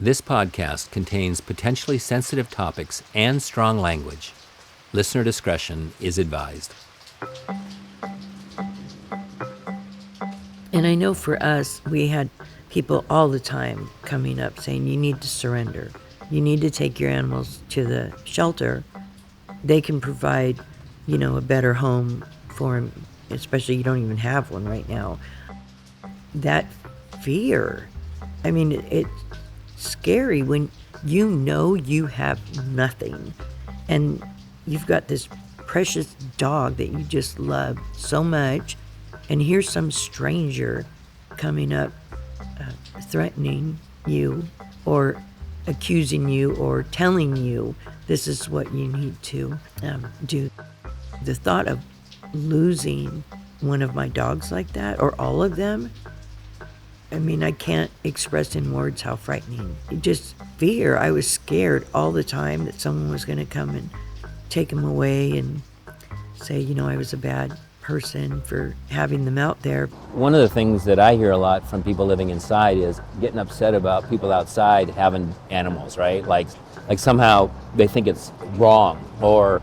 This podcast contains potentially sensitive topics and strong language. Listener discretion is advised. And I know for us, we had people all the time coming up saying, you need to surrender. You need to take your animals to the shelter. They can provide, a better home for them, especially you don't even have one right now. That fear, it's scary when you have nothing and you've got this precious dog that you just love so much, and here's some stranger coming up threatening you or accusing you or telling you this is what you need to do. The thought of losing one of my dogs like that, or all of them, I can't express in words how frightening. Just fear. I was scared all the time that someone was going to come and take them away and say, I was a bad person for having them out there. One of the things that I hear a lot from people living inside is getting upset about people outside having animals, right? Like somehow they think it's wrong, or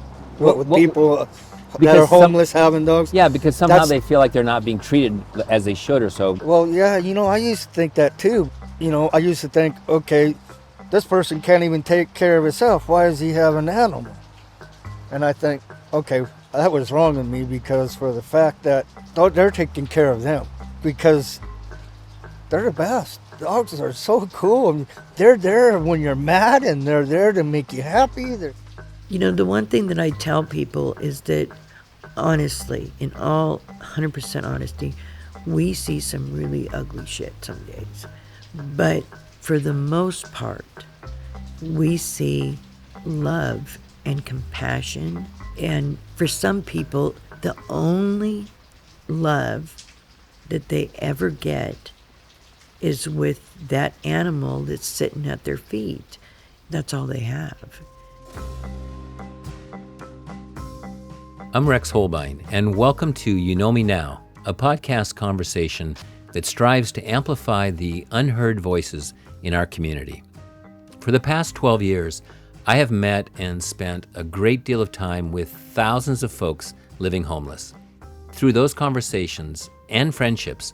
people that are homeless having dogs. Yeah, because somehow they feel like they're not being treated as they should or so. Well, yeah, I used to think that too. I used to think, okay, this person can't even take care of himself. Why does he have an animal? And I think, okay, that was wrong of me, because for the fact that they're taking care of them, because they're the best. Dogs are so cool. They're there when you're mad, and they're there to make you happy. The one thing that I tell people is that, honestly, in all 100% honesty, we see some really ugly shit some days. But for the most part, we see love and compassion. And for some people, the only love that they ever get is with that animal that's sitting at their feet. That's all they have. I'm Rex Holbein, and welcome to You Know Me Now, a podcast conversation that strives to amplify the unheard voices in our community. For the past 12 years, I have met and spent a great deal of time with thousands of folks living homeless. Through those conversations and friendships,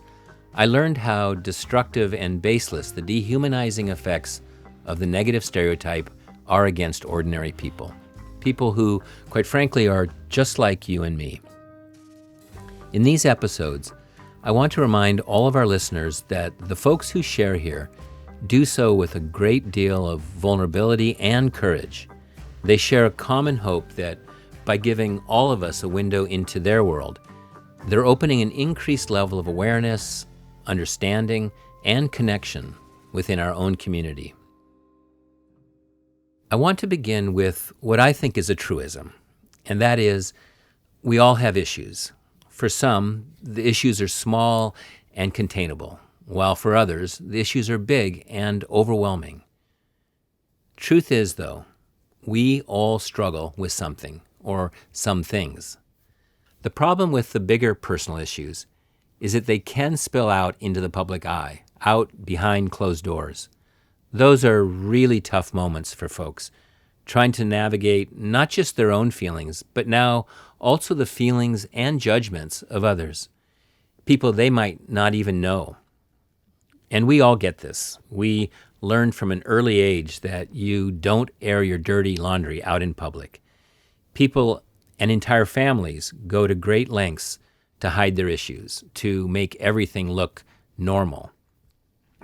I learned how destructive and baseless the dehumanizing effects of the negative stereotype are against ordinary people. People who, quite frankly, are just like you and me. In these episodes, I want to remind all of our listeners that the folks who share here do so with a great deal of vulnerability and courage. They share a common hope that by giving all of us a window into their world, they're opening an increased level of awareness, understanding, and connection within our own community. I want to begin with what I think is a truism, and that is, we all have issues. For some, the issues are small and containable, while for others, the issues are big and overwhelming. Truth is, though, we all struggle with something, or some things. The problem with the bigger personal issues is that they can spill out into the public eye, out behind closed doors. Those are really tough moments for folks, trying to navigate not just their own feelings, but now also the feelings and judgments of others, people they might not even know. And we all get this. We learn from an early age that you don't air your dirty laundry out in public. People and entire families go to great lengths to hide their issues, to make everything look normal.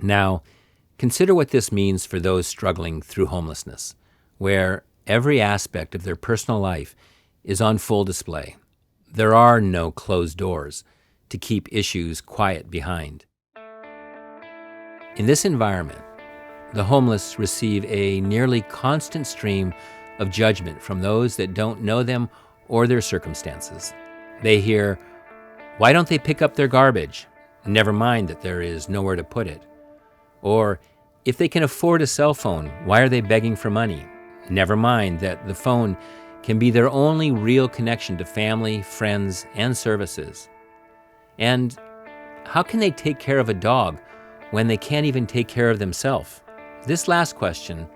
Now, consider what this means for those struggling through homelessness, where every aspect of their personal life is on full display. There are no closed doors to keep issues quiet behind. In this environment, the homeless receive a nearly constant stream of judgment from those that don't know them or their circumstances. They hear, "Why don't they pick up their garbage? Never mind that there is nowhere to put it." Or, "If they can afford a cell phone, why are they begging for money? Never mind that the phone can be their only real connection to family, friends, and services." And how can they take care of a dog when they can't even take care of themselves? This last question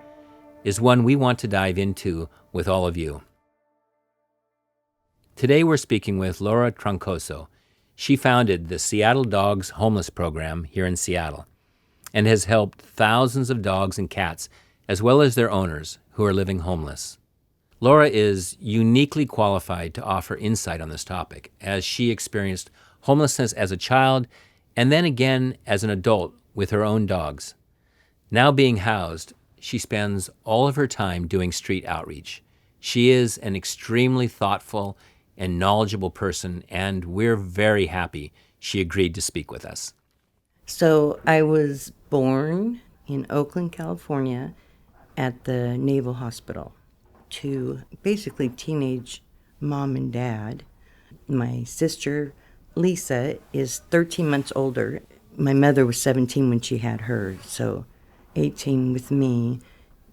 is one we want to dive into with all of you. Today we're speaking with Laura Troncoso. She founded the Seattle Dogs Homeless Program here in Seattle and has helped thousands of dogs and cats, as well as their owners, who are living homeless. Laura is uniquely qualified to offer insight on this topic, as she experienced homelessness as a child and then again as an adult with her own dogs. Now being housed, she spends all of her time doing street outreach. She is an extremely thoughtful and knowledgeable person, and we're very happy she agreed to speak with us. So I was born in Oakland, California at the Naval Hospital to basically teenage mom and dad. My sister, Lisa, is 13 months older. My mother was 17 when she had her, so 18 with me.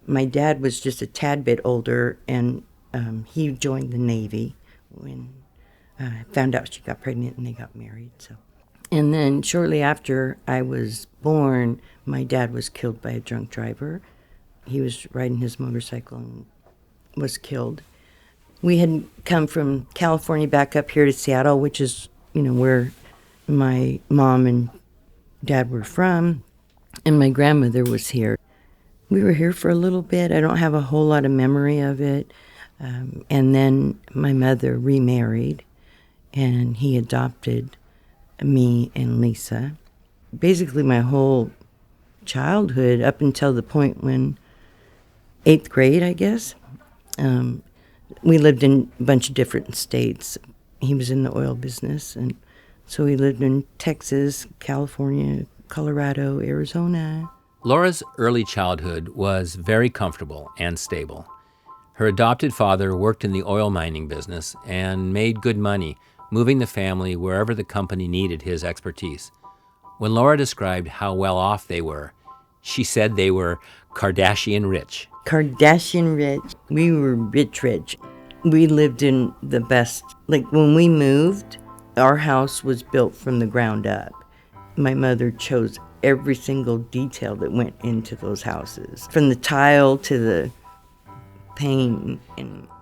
My dad was just a tad bit older, and he joined the Navy when found out she got pregnant, and they got married. And then shortly after I was born, my dad was killed by a drunk driver. He was riding his motorcycle and was killed. We had come from California back up here to Seattle, which is, where my mom and dad were from, and my grandmother was here. We were here for a little bit. I don't have a whole lot of memory of it. And then my mother remarried, and he adopted me and Lisa. Basically my whole childhood up until the point when 8th grade, I guess. We lived in a bunch of different states. He was in the oil business, and so we lived in Texas, California, Colorado, Arizona. Laura's early childhood was very comfortable and stable. Her adopted father worked in the oil mining business and made good money, moving the family wherever the company needed his expertise. When Laura described how well off they were, she said they were Kardashian rich. Kardashian rich. We were rich. We lived in the best. Like when we moved, our house was built from the ground up. My mother chose every single detail that went into those houses, from the tile to the paint.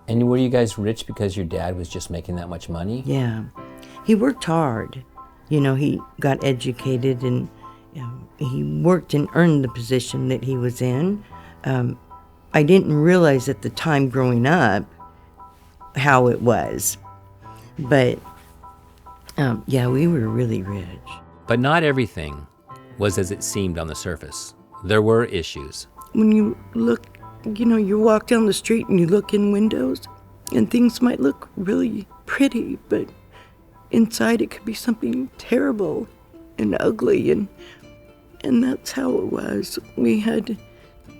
And were you guys rich because your dad was just making that much money? Yeah. He worked hard. He got educated, and he worked and earned the position that he was in. I didn't realize at the time growing up how it was. But, we were really rich. But not everything was as it seemed on the surface. There were issues. When you look, you walk down the street and you look in windows, and things might look really pretty, but inside it could be something terrible and ugly, and that's how it was. We had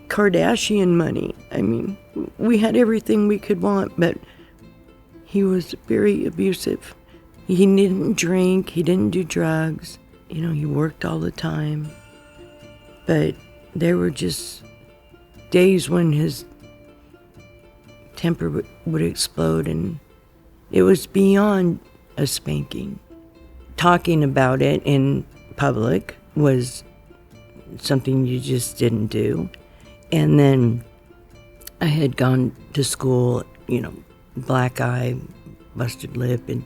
Kardashian money. I mean, we had everything we could want, but he was very abusive. He didn't drink, he didn't do drugs. He worked all the time. But there were just days when his temper would explode, and it was beyond a spanking. Talking about it in public was something you just didn't do. And then I had gone to school, black eye, busted lip, and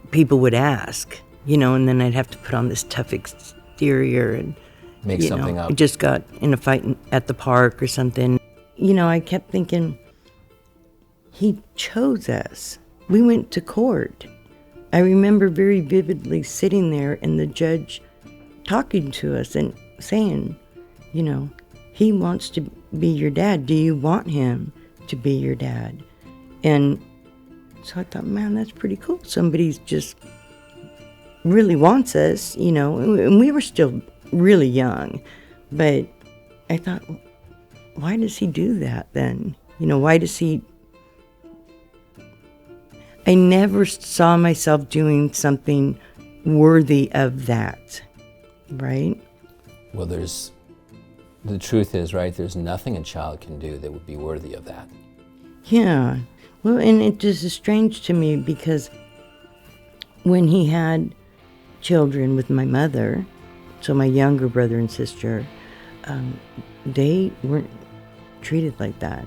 people would ask, and then I'd have to put on this tough exterior and make something up. I just got in a fight at the park or something. I kept thinking, he chose us. We went to court. I remember very vividly sitting there and the judge talking to us and saying, he wants to be your dad. Do you want him to be your dad? And so I thought, man, that's pretty cool. Somebody's just really wants us, and we were still really young. But I thought, why does he do that then? Why does he... I never saw myself doing something worthy of that, right? Well, the truth is, right, there's nothing a child can do that would be worthy of that. Yeah. Well, and it just is strange to me because when he had children with my mother, so my younger brother and sister, They weren't treated like that.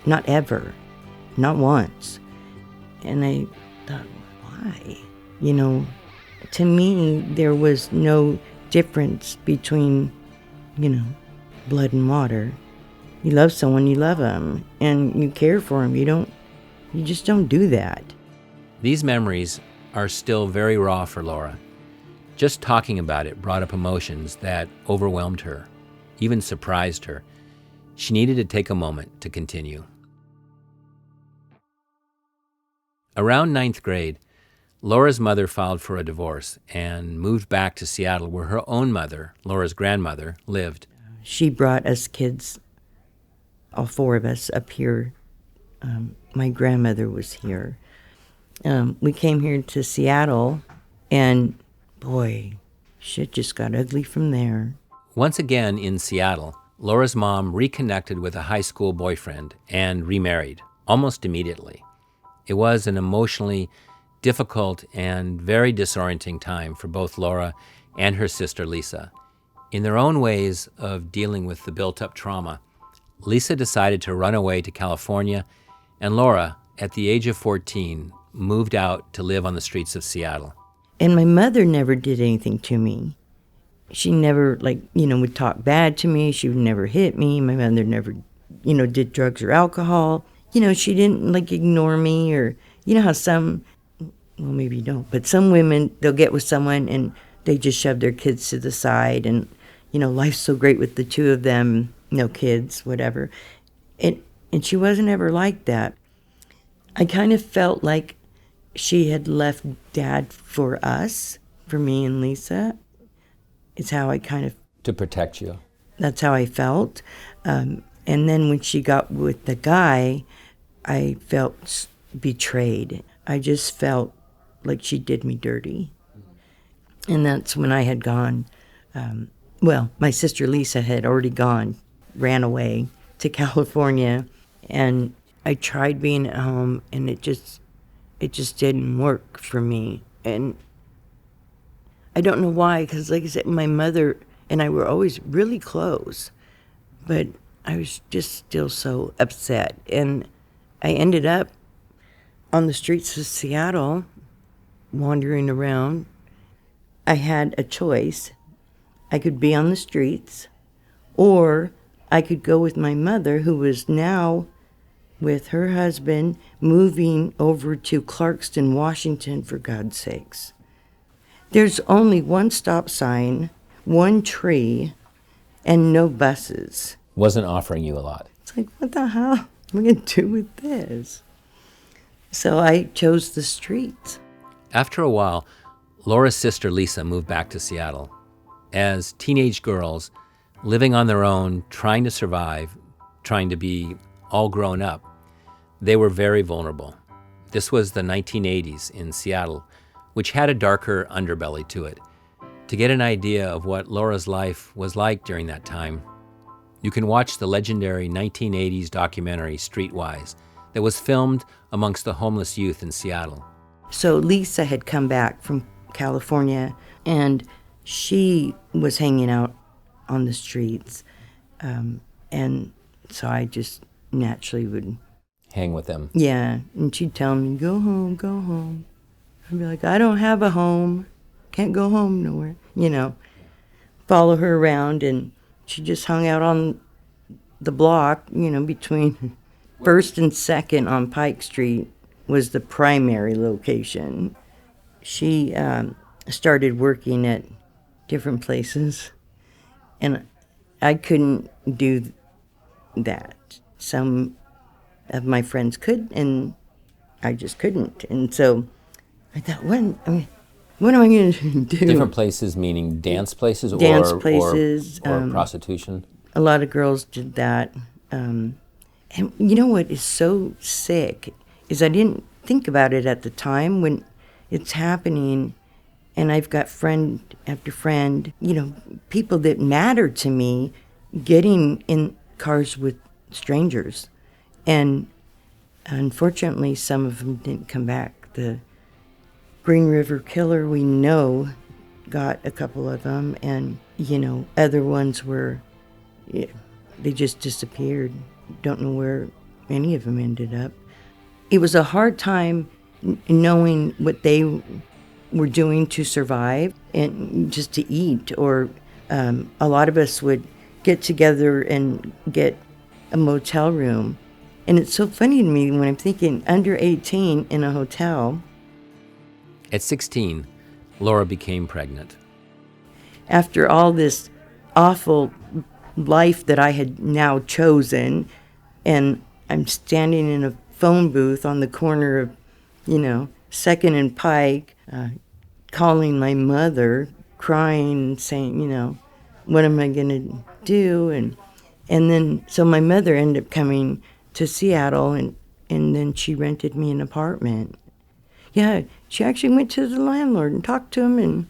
Not ever. Not once. And I thought, why? To me, there was no difference between, blood and water. You love someone, you love them, and you care for them. You just don't do that. These memories are still very raw for Laura. Just talking about it brought up emotions that overwhelmed her, even surprised her. She needed to take a moment to continue. Around ninth grade, Laura's mother filed for a divorce and moved back to Seattle, where her own mother, Laura's grandmother, lived. She brought us kids, all four of us, up here. My grandmother was here. We came here to Seattle, and boy, shit just got ugly from there. Once again in Seattle, Laura's mom reconnected with a high school boyfriend and remarried almost immediately. It was an emotionally difficult and very disorienting time for both Laura and her sister Lisa. In their own ways of dealing with the built-up trauma, Lisa decided to run away to California, and Laura, at the age of 14, moved out to live on the streets of Seattle. And my mother never did anything to me. She never, would talk bad to me. She would never hit me. My mother never, did drugs or alcohol. She didn't, ignore me, or, how some, well, maybe you don't, but some women, they'll get with someone and they just shove their kids to the side, and, life's so great with the two of them, no kids, whatever. And she wasn't ever like that. I kind of felt like she had left Dad for us, for me and Lisa. It's how I kind of... To protect you. That's how I felt. And then when she got with the guy, I felt betrayed. I just felt like she did me dirty. And that's when I had gone, my sister Lisa had already gone, ran away to California, and I tried being at home, and it just didn't work for me. And I don't know why, because like I said, my mother and I were always really close, but I was just still so upset. And I ended up on the streets of Seattle, wandering around. I had a choice. I could be on the streets, or I could go with my mother, who was now with her husband, moving over to Clarkston, Washington, for God's sakes. There's only one stop sign, one tree, and no buses. Wasn't offering you a lot. It's like, what the hell am I going to do with this? So I chose the streets. After a while, Laura's sister Lisa moved back to Seattle. As teenage girls, living on their own, trying to survive, trying to be all grown up, they were very vulnerable. This was the 1980s in Seattle, which had a darker underbelly to it. To get an idea of what Laura's life was like during that time, you can watch the legendary 1980s documentary Streetwise that was filmed amongst the homeless youth in Seattle. So Lisa had come back from California, and she was hanging out on the streets. And so I just naturally would... Hang with them. Yeah, and she'd tell me, go home, go home. I'd be like, I don't have a home. Can't go home nowhere. Follow her around, and she just hung out on the block, between 1st and 2nd on Pike Street was the primary location. She started working at different places, and I couldn't do that. Some of my friends could, and I just couldn't. And so I thought, what am I going to do? Different places meaning dance places, or prostitution? A lot of girls did that. And you know what is so sick is I didn't think about it at the time when it's happening, and I've got friend after friend, people that matter to me, getting in cars with strangers. And unfortunately, some of them didn't come back. The Green River Killer, we know, got a couple of them, and, other ones were Yeah, they just disappeared. Don't know where any of them ended up. It was a hard time knowing what they were doing to survive and just to eat. Or a lot of us would get together and get a motel room. And it's so funny to me when I'm thinking under 18 in a hotel. At 16, Laura became pregnant. After all this awful life that I had now chosen, and I'm standing in a phone booth on the corner of, 2nd and Pike, calling my mother, crying, saying, what am I going to do? And then, so my mother ended up coming to Seattle, and then she rented me an apartment. Yeah, she actually went to the landlord and talked to him, and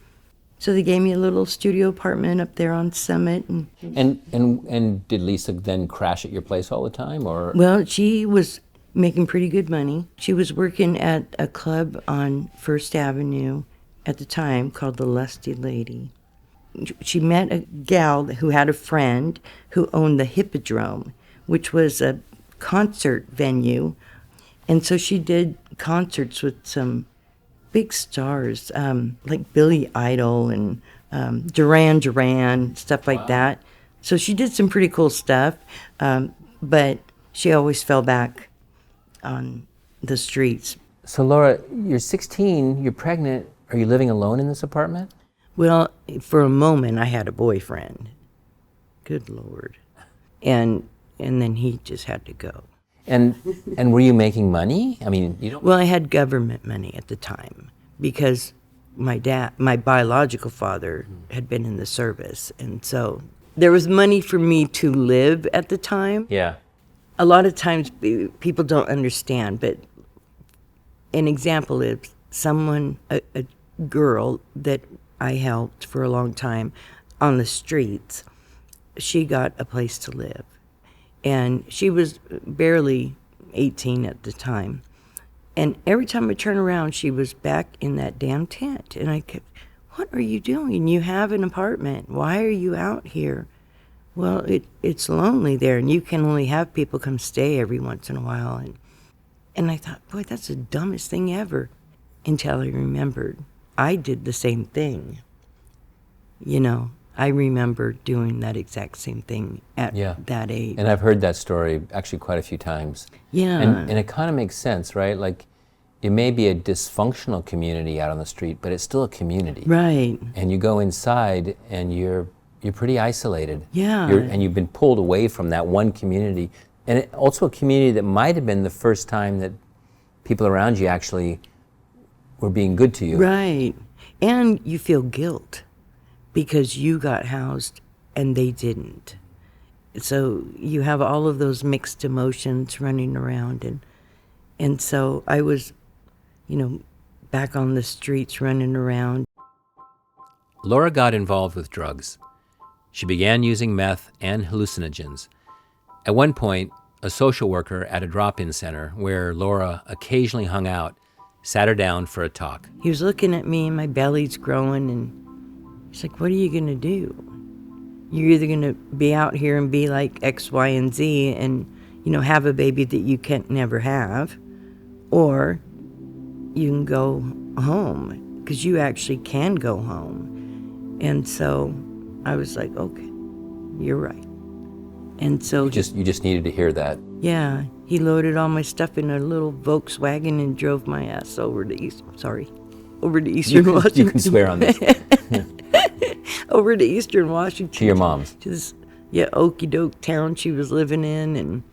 so they gave me a little studio apartment up there on Summit. And did Lisa then crash at your place all the time, or? Well, she was making pretty good money. She was working at a club on First Avenue at the time called the Lusty Lady. She met a gal who had a friend who owned the Hippodrome, which was a concert venue. And so she did concerts with some big stars, like Billy Idol and Duran Duran, stuff like that. So she did some pretty cool stuff, but she always fell back on the streets. So Laura, you're 16, you're pregnant. Are you living alone in this apartment? Well, for a moment I had a boyfriend. Good Lord. And then he just had to go. And were you making money? I mean, you don't. Well, I had government money at the time because my biological father had been in the service, and so there was money for me to live at the time. Yeah. A lot of times people don't understand, but an example is a girl that I helped for a long time on the streets, she got a place to live. And she was barely 18 at the time. And every time I turn around, she was back in that damn tent. And I kept, what are you doing? You have an apartment. Why are you out here? Well, it's lonely there, and you can only have people come stay every once in a while. And I thought, boy, that's the dumbest thing ever. Until I remembered I did the same thing. I remember doing that exact same thing at that age. And I've heard that story actually quite a few times. Yeah. And it kind of makes sense, right? Like, it may be a dysfunctional community out on the street, but it's still a community. Right. And you go inside and you're pretty isolated. Yeah. And you've been pulled away from that one community. And also a community that might have been the first time that people around you actually were being good to you. Right. And you feel guilt because you got housed and they didn't. So you have all of those mixed emotions running around. And so I was, back on the streets running around. Laura got involved with drugs. She began using meth and hallucinogens. At one point, a social worker at a drop-in center where Laura occasionally hung out sat her down for a talk. He was looking at me and my belly's growing, and he's like, what are you going to do? You're either going to be out here and be like X, Y, and Z and, have a baby that you can't never have, or you can go home, because you actually can go home. And so I was like, okay, you're right. And so You just needed to hear that. yeah, he loaded all my stuff in a little Volkswagen and drove my ass over to Eastern Washington. You can swear on this. Over to Eastern Washington. To your mom's. To this, okey doke town she was living in, and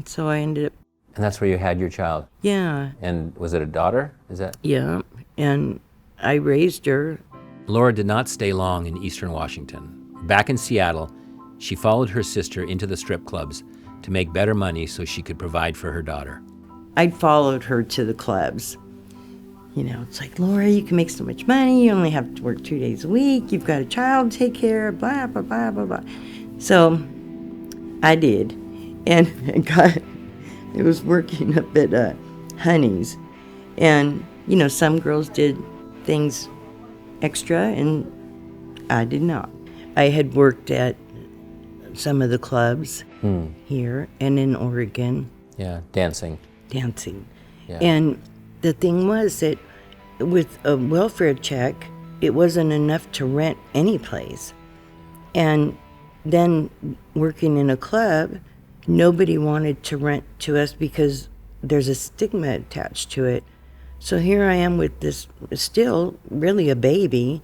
so I ended up. And that's where you had your child. Yeah. And was it a daughter? Is that? Yeah, and I raised her. Laura did not stay long in Eastern Washington. Back in Seattle, she followed her sister into the strip clubs to make better money so she could provide for her daughter. I'd followed her to the clubs. It's like, Laura, you can make so much money. You only have to work 2 days a week. You've got a child to take care of, blah, blah, blah, blah, blah. So I did. And it was working up at Honey's. And, some girls did things extra, and I did not. I had worked at some of the clubs here and in Oregon. Yeah, dancing. Dancing. Yeah. And the thing was that with a welfare check, it wasn't enough to rent any place. And then working in a club, nobody wanted to rent to us because there's a stigma attached to it. So here I am with this, still really a baby,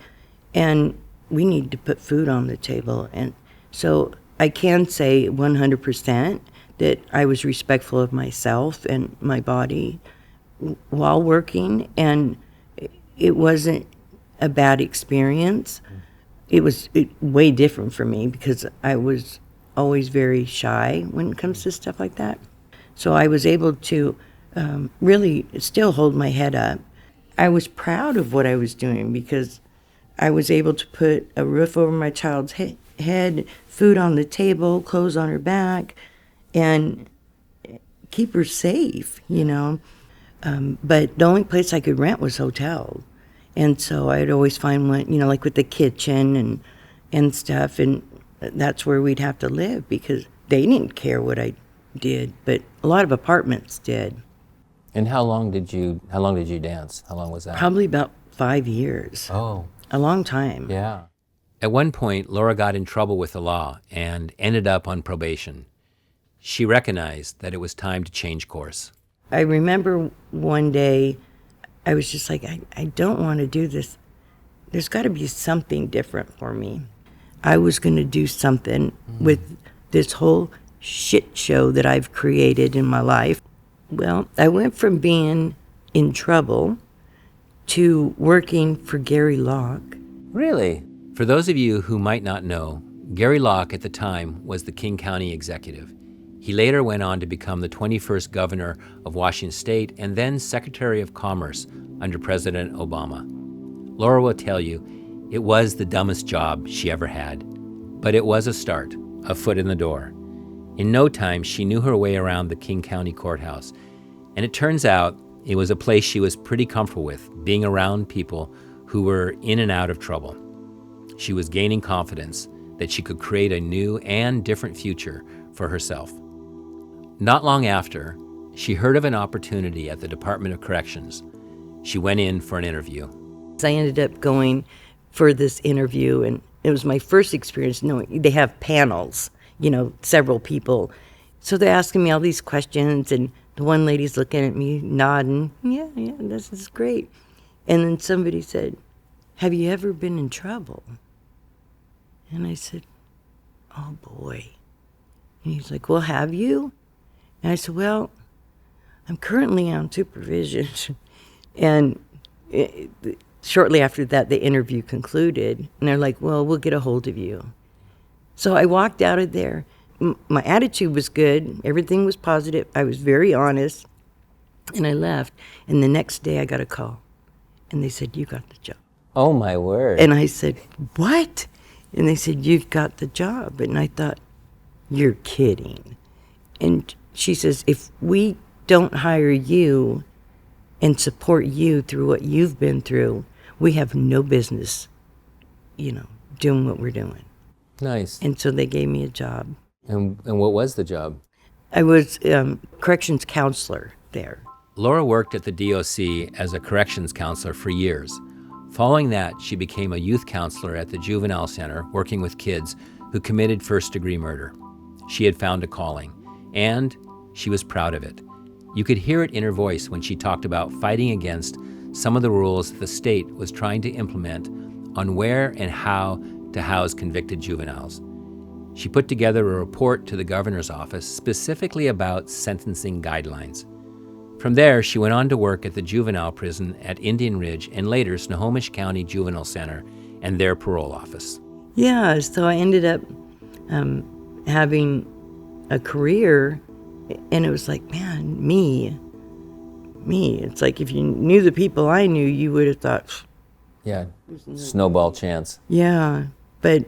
and we need to put food on the table. And so I can say 100% that I was respectful of myself and my body while working, and it wasn't a bad experience. It was way different for me because I was always very shy when it comes to stuff like that. So I was able to really still hold my head up. I was proud of what I was doing because I was able to put a roof over my child's head, food on the table, clothes on her back, and keep her safe, you know. But the only place I could rent was hotel. And so I'd always find one, you know, like with the kitchen and stuff, and that's where we'd have to live because they didn't care what I did, but a lot of apartments did. And how long did you dance? How long was that? Probably about 5 years. Oh. A long time. Yeah. At one point, Laura got in trouble with the law and ended up on probation. She recognized that it was time to change course. I remember one day, I was just like, I don't want to do this. There's got to be something different for me. I was going to do something with this whole shit show that I've created in my life. Well, I went from being in trouble to working for Gary Locke. Really? For those of you who might not know, Gary Locke at the time was the King County executive. He later went on to become the 21st governor of Washington State and then Secretary of Commerce under President Obama. Laura will tell you it was the dumbest job she ever had, but it was a start, a foot in the door. In no time, she knew her way around the King County courthouse, and it turns out it was a place she was pretty comfortable with, being around people who were in and out of trouble. She was gaining confidence that she could create a new and different future for herself. Not long after, she heard of an opportunity at the Department of Corrections. She went in for an interview. I ended up going for this interview, and it was my first experience knowing they have panels, you know, several people. So they're asking me all these questions, and the one lady's looking at me, nodding, yeah, this is great. And then somebody said, have you ever been in trouble? And I said, oh boy. And he's like, well, have you? And I said, well, I'm currently on supervision. And shortly after that, the interview concluded. And they're like, well, we'll get a hold of you. So I walked out of there. My attitude was good. Everything was positive. I was very honest. And I left. And the next day I got a call. And they said, you got the job. Oh, my word. And I said, what? And they said, you've got the job. And I thought, you're kidding. And she says, if we don't hire you and support you through what you've been through, we have no business, you know, doing what we're doing. Nice. And so they gave me a job. And what was the job? I was corrections counselor there. Laura worked at the DOC as a corrections counselor for years. Following that, she became a youth counselor at the Juvenile Center, working with kids who committed first-degree murder. She had found a calling, and she was proud of it. You could hear it in her voice when she talked about fighting against some of the rules the state was trying to implement on where and how to house convicted juveniles. She put together a report to the governor's office specifically about sentencing guidelines. From there, she went on to work at the juvenile prison at Indian Ridge and later Snohomish County Juvenile Center and their parole office. Yeah, so I ended up having a career, and it was like, man, me. It's like if you knew the people I knew, you would have thought, Yeah, snowball chance. yeah, but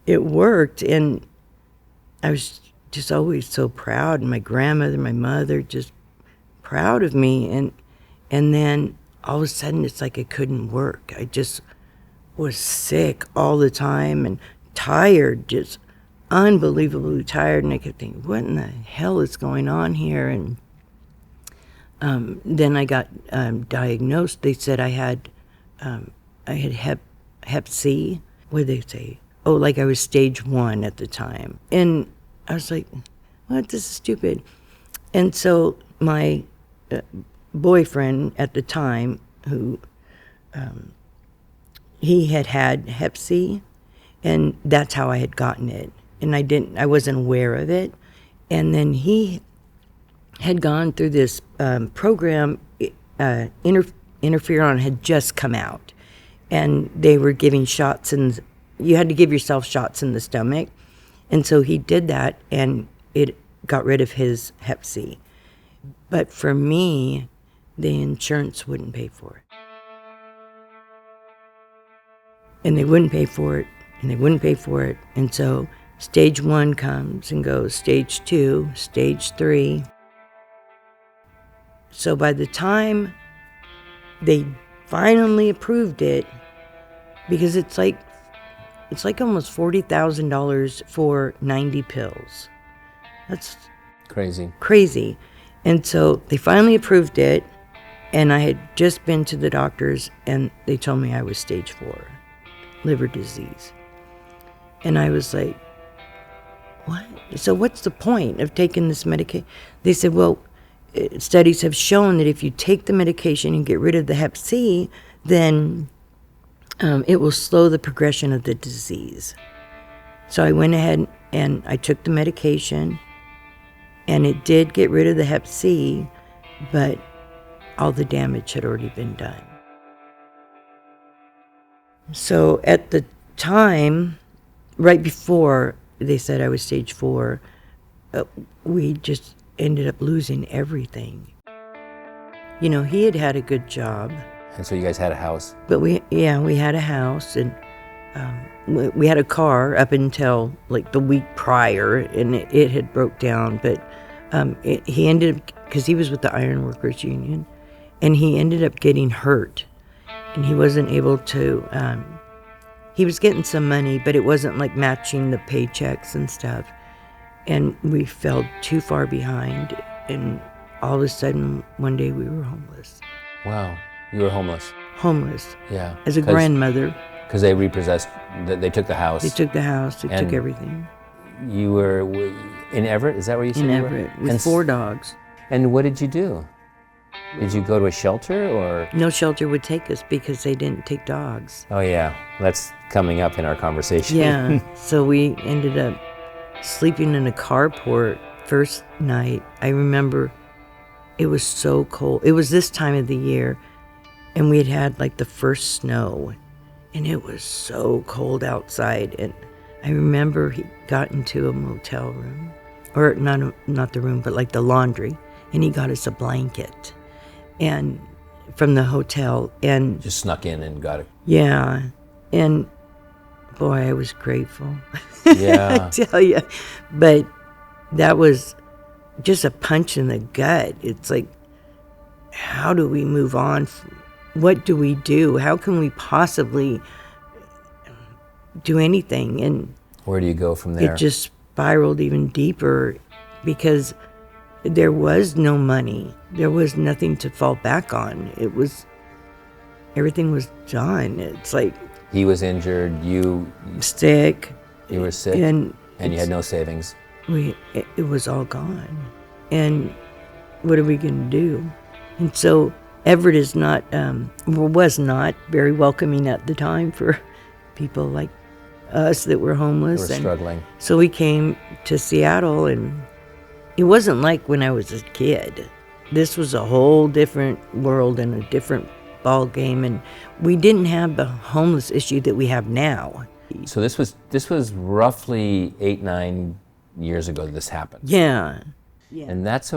it worked, and I was just always so proud, and my grandmother, my mother, just proud of me, and then all of a sudden it's like it couldn't work. I just was sick all the time and tired just unbelievably tired, and I kept thinking, what in the hell is going on here? And then I got diagnosed. They said I had hep C. What did they say? Oh, like I was stage 1 at the time. And I was like, what? This is stupid. And so my boyfriend at the time, who he had hep C, and that's how I had gotten it. And I wasn't aware of it. And then he had gone through this program, interferon had just come out. And they were giving shots, and you had to give yourself shots in the stomach. And so he did that, and it got rid of his hep C. But for me, the insurance wouldn't pay for it. And they wouldn't pay for it, and they wouldn't pay for it. And so stage 1 comes and goes, stage 2, stage 3. So by the time they finally approved it, because it's like almost $40,000 for 90 pills. That's crazy. And so they finally approved it, and I had just been to the doctors, and they told me I was stage 4 liver disease. And I was like, what? So what's the point of taking this medication? They said, well, studies have shown that if you take the medication and get rid of the hep C, then it will slow the progression of the disease. So I went ahead and I took the medication, and it did get rid of the hep C, but all the damage had already been done. So at the time, right before they said I was stage 4, we just ended up losing everything. You know, he had a good job. And so you guys had a house? But we had a house, and we had a car up until like the week prior, and it had broke down. But he ended up, because he was with the Iron Workers Union, and he ended up getting hurt, and he wasn't able to. He was getting some money, but it wasn't like matching the paychecks and stuff. And we fell too far behind, and all of a sudden, one day we were homeless. Wow, you were homeless. Homeless. Yeah. As a grandmother. Because they repossessed, they took the house. They took the house, they took everything. You were in Everett, is that where you said in you were? Everett, with 4 dogs. And what did you do? Did you go to a shelter, or? No shelter would take us because they didn't take dogs. Oh yeah, that's coming up in our conversation. Yeah, so we ended up sleeping in a carport first night. I remember it was so cold. It was this time of the year, and we had like the first snow, and it was so cold outside. And I remember he got into a motel room, or not the room, but like the laundry, and he got us a blanket, and from the hotel, and just snuck in and got it. Yeah, and boy, I was grateful. Yeah, I tell you, but that was just a punch in the gut. It's like, how do we move on? What do we do? How can we possibly do anything? And where do you go from there? It just spiraled even deeper because there was no money. There was nothing to fall back on. Everything was done. It's like, he was injured, you sick. You were sick, and you had no savings. It was all gone. And what are we going to do? And so Everett was not very welcoming at the time for people like us that were homeless. They were struggling. So we came to Seattle, and it wasn't like when I was a kid. This was a whole different world and a different ball game, and we didn't have the homeless issue that we have now. So this was roughly 8-9 years ago that this happened. Yeah. And that's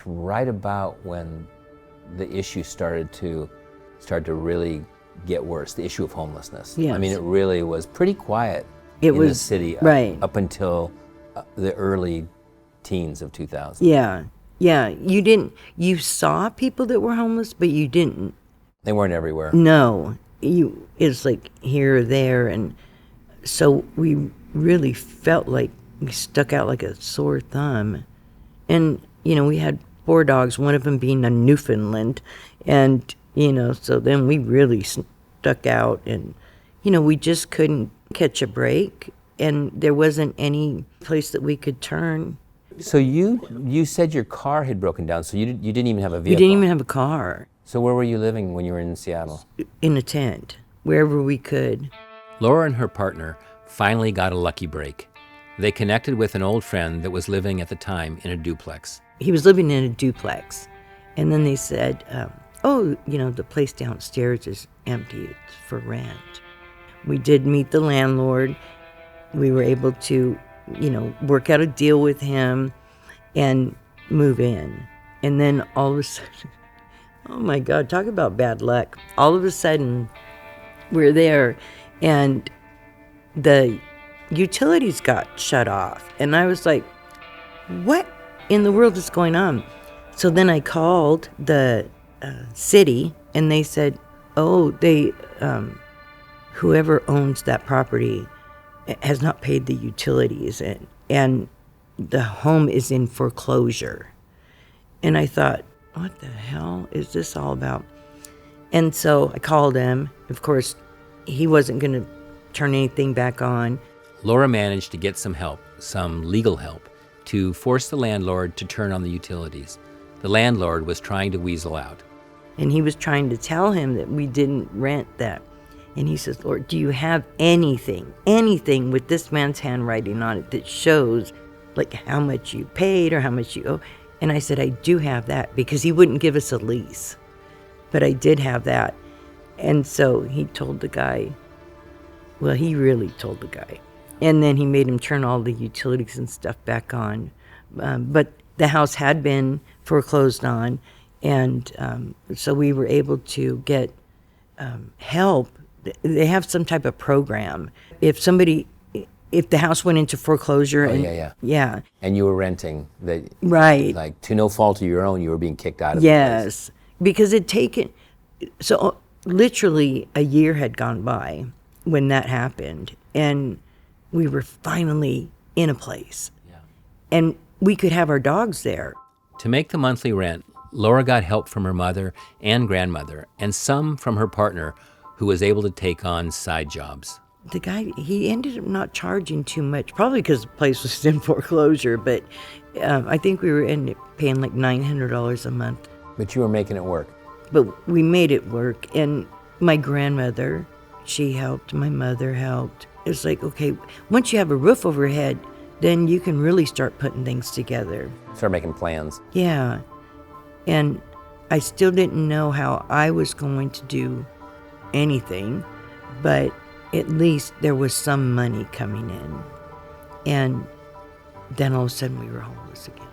right about when the issue started to really get worse. The issue of homelessness. Yes. I mean, it really was pretty quiet in the city up until the early teens of 2000. Yeah. You saw people that were homeless, but you didn't. They weren't everywhere. No. It's like here or there, and so we really felt like we stuck out like a sore thumb. And, we had 4 dogs, one of them being a Newfoundland. And, so then we really stuck out and, we just couldn't catch a break. And there wasn't any place that we could turn. So you said your car had broken down, so you didn't even have a vehicle. We didn't even have a car. So where were you living when you were in Seattle? In a tent, wherever we could. Laura and her partner finally got a lucky break. They connected with an old friend that was living at the time in a duplex. He was living in a duplex. And then they said, the place downstairs is empty. It's for rent. We did meet the landlord. We were able to, work out a deal with him and move in. And then all of a sudden, oh my God, talk about bad luck. All of a sudden, we're there and the utilities got shut off. And I was like, what in the world is going on? So then I called the city and they said, whoever owns that property has not paid the utilities and the home is in foreclosure. And I thought, what the hell is this all about? And so I called him. Of course, he wasn't going to turn anything back on. Laura managed to get some help, some legal help, to force the landlord to turn on the utilities. The landlord was trying to weasel out. And he was trying to tell him that we didn't rent that. And he says, Lord, do you have anything with this man's handwriting on it that shows like how much you paid or how much you owe? And I said, I do have that, because he wouldn't give us a lease. But I did have that. And so he told the guy, well, he really told the guy. And then he made him turn all the utilities and stuff back on. But the house had been foreclosed on. And so we were able to get help. They have some type of program. If the house went into foreclosure. Yeah. And you were renting. Right. Like, to no fault of your own, you were being kicked out of the place. Yes. Because so literally a year had gone by when that happened. And we were finally in a place. Yeah. And we could have our dogs there. To make the monthly rent, Laura got help from her mother and grandmother, and some from her partner, who was able to take on side jobs. The guy, he ended up not charging too much, probably because the place was in foreclosure, but I think we were paying like $900 a month. But you were making it work. But we made it work, and my grandmother, she helped, my mother helped. It's like, okay, once you have a roof overhead, then you can really start putting things together. Start making plans. Yeah. And I still didn't know how I was going to do anything, but at least there was some money coming in. And then all of a sudden we were homeless again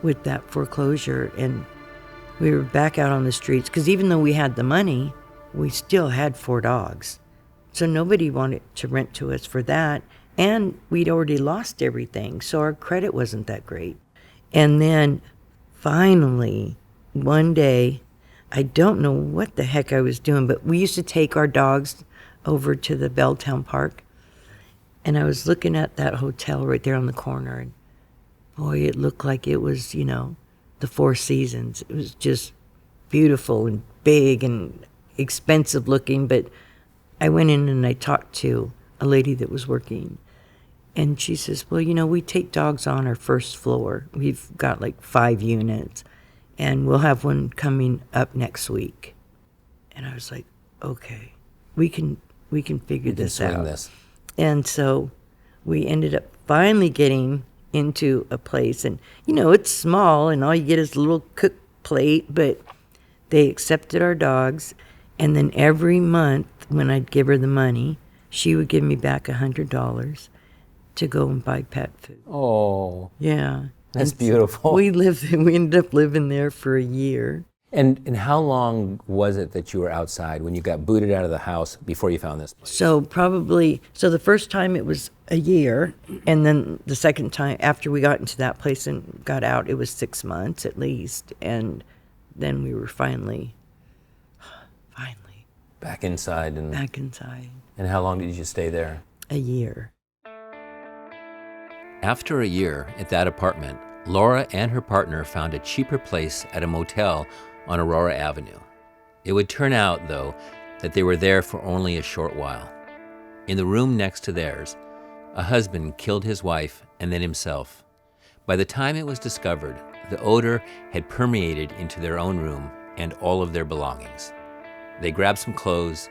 with that foreclosure, and we were back out on the streets, because even though we had the money, we still had 4 dogs. So nobody wanted to rent to us for that, and we'd already lost everything, so our credit wasn't that great. And then finally, one day, I don't know what the heck I was doing, but we used to take our dogs over to the Belltown Park, and I was looking at that hotel right there on the corner, and boy, it looked like it was, the Four Seasons. It was just beautiful and big and expensive looking, but I went in and I talked to a lady that was working, and she says, well, we take dogs on our first floor. We've got like 5 units, and we'll have one coming up next week. And I was like, okay, we can figure this out. This. And so we ended up finally getting into a place, and it's small, and all you get is a little cook plate, but they accepted our dogs. And then every month when I'd give her the money, she would give me back $100 to go and buy pet food. Oh. Yeah. That's beautiful. We ended up living there for a year. And how long was it that you were outside when you got booted out of the house before you found this place? So the first time it was a year, and then the second time after we got into that place and got out, it was 6 months at least. And then we were finally back inside. Back inside. And how long did you stay there? A year. After a year at that apartment, Laura and her partner found a cheaper place at a motel on Aurora Avenue. It would turn out, though, that they were there for only a short while. In the room next to theirs, a husband killed his wife and then himself. By the time it was discovered, the odor had permeated into their own room and all of their belongings. They grabbed some clothes,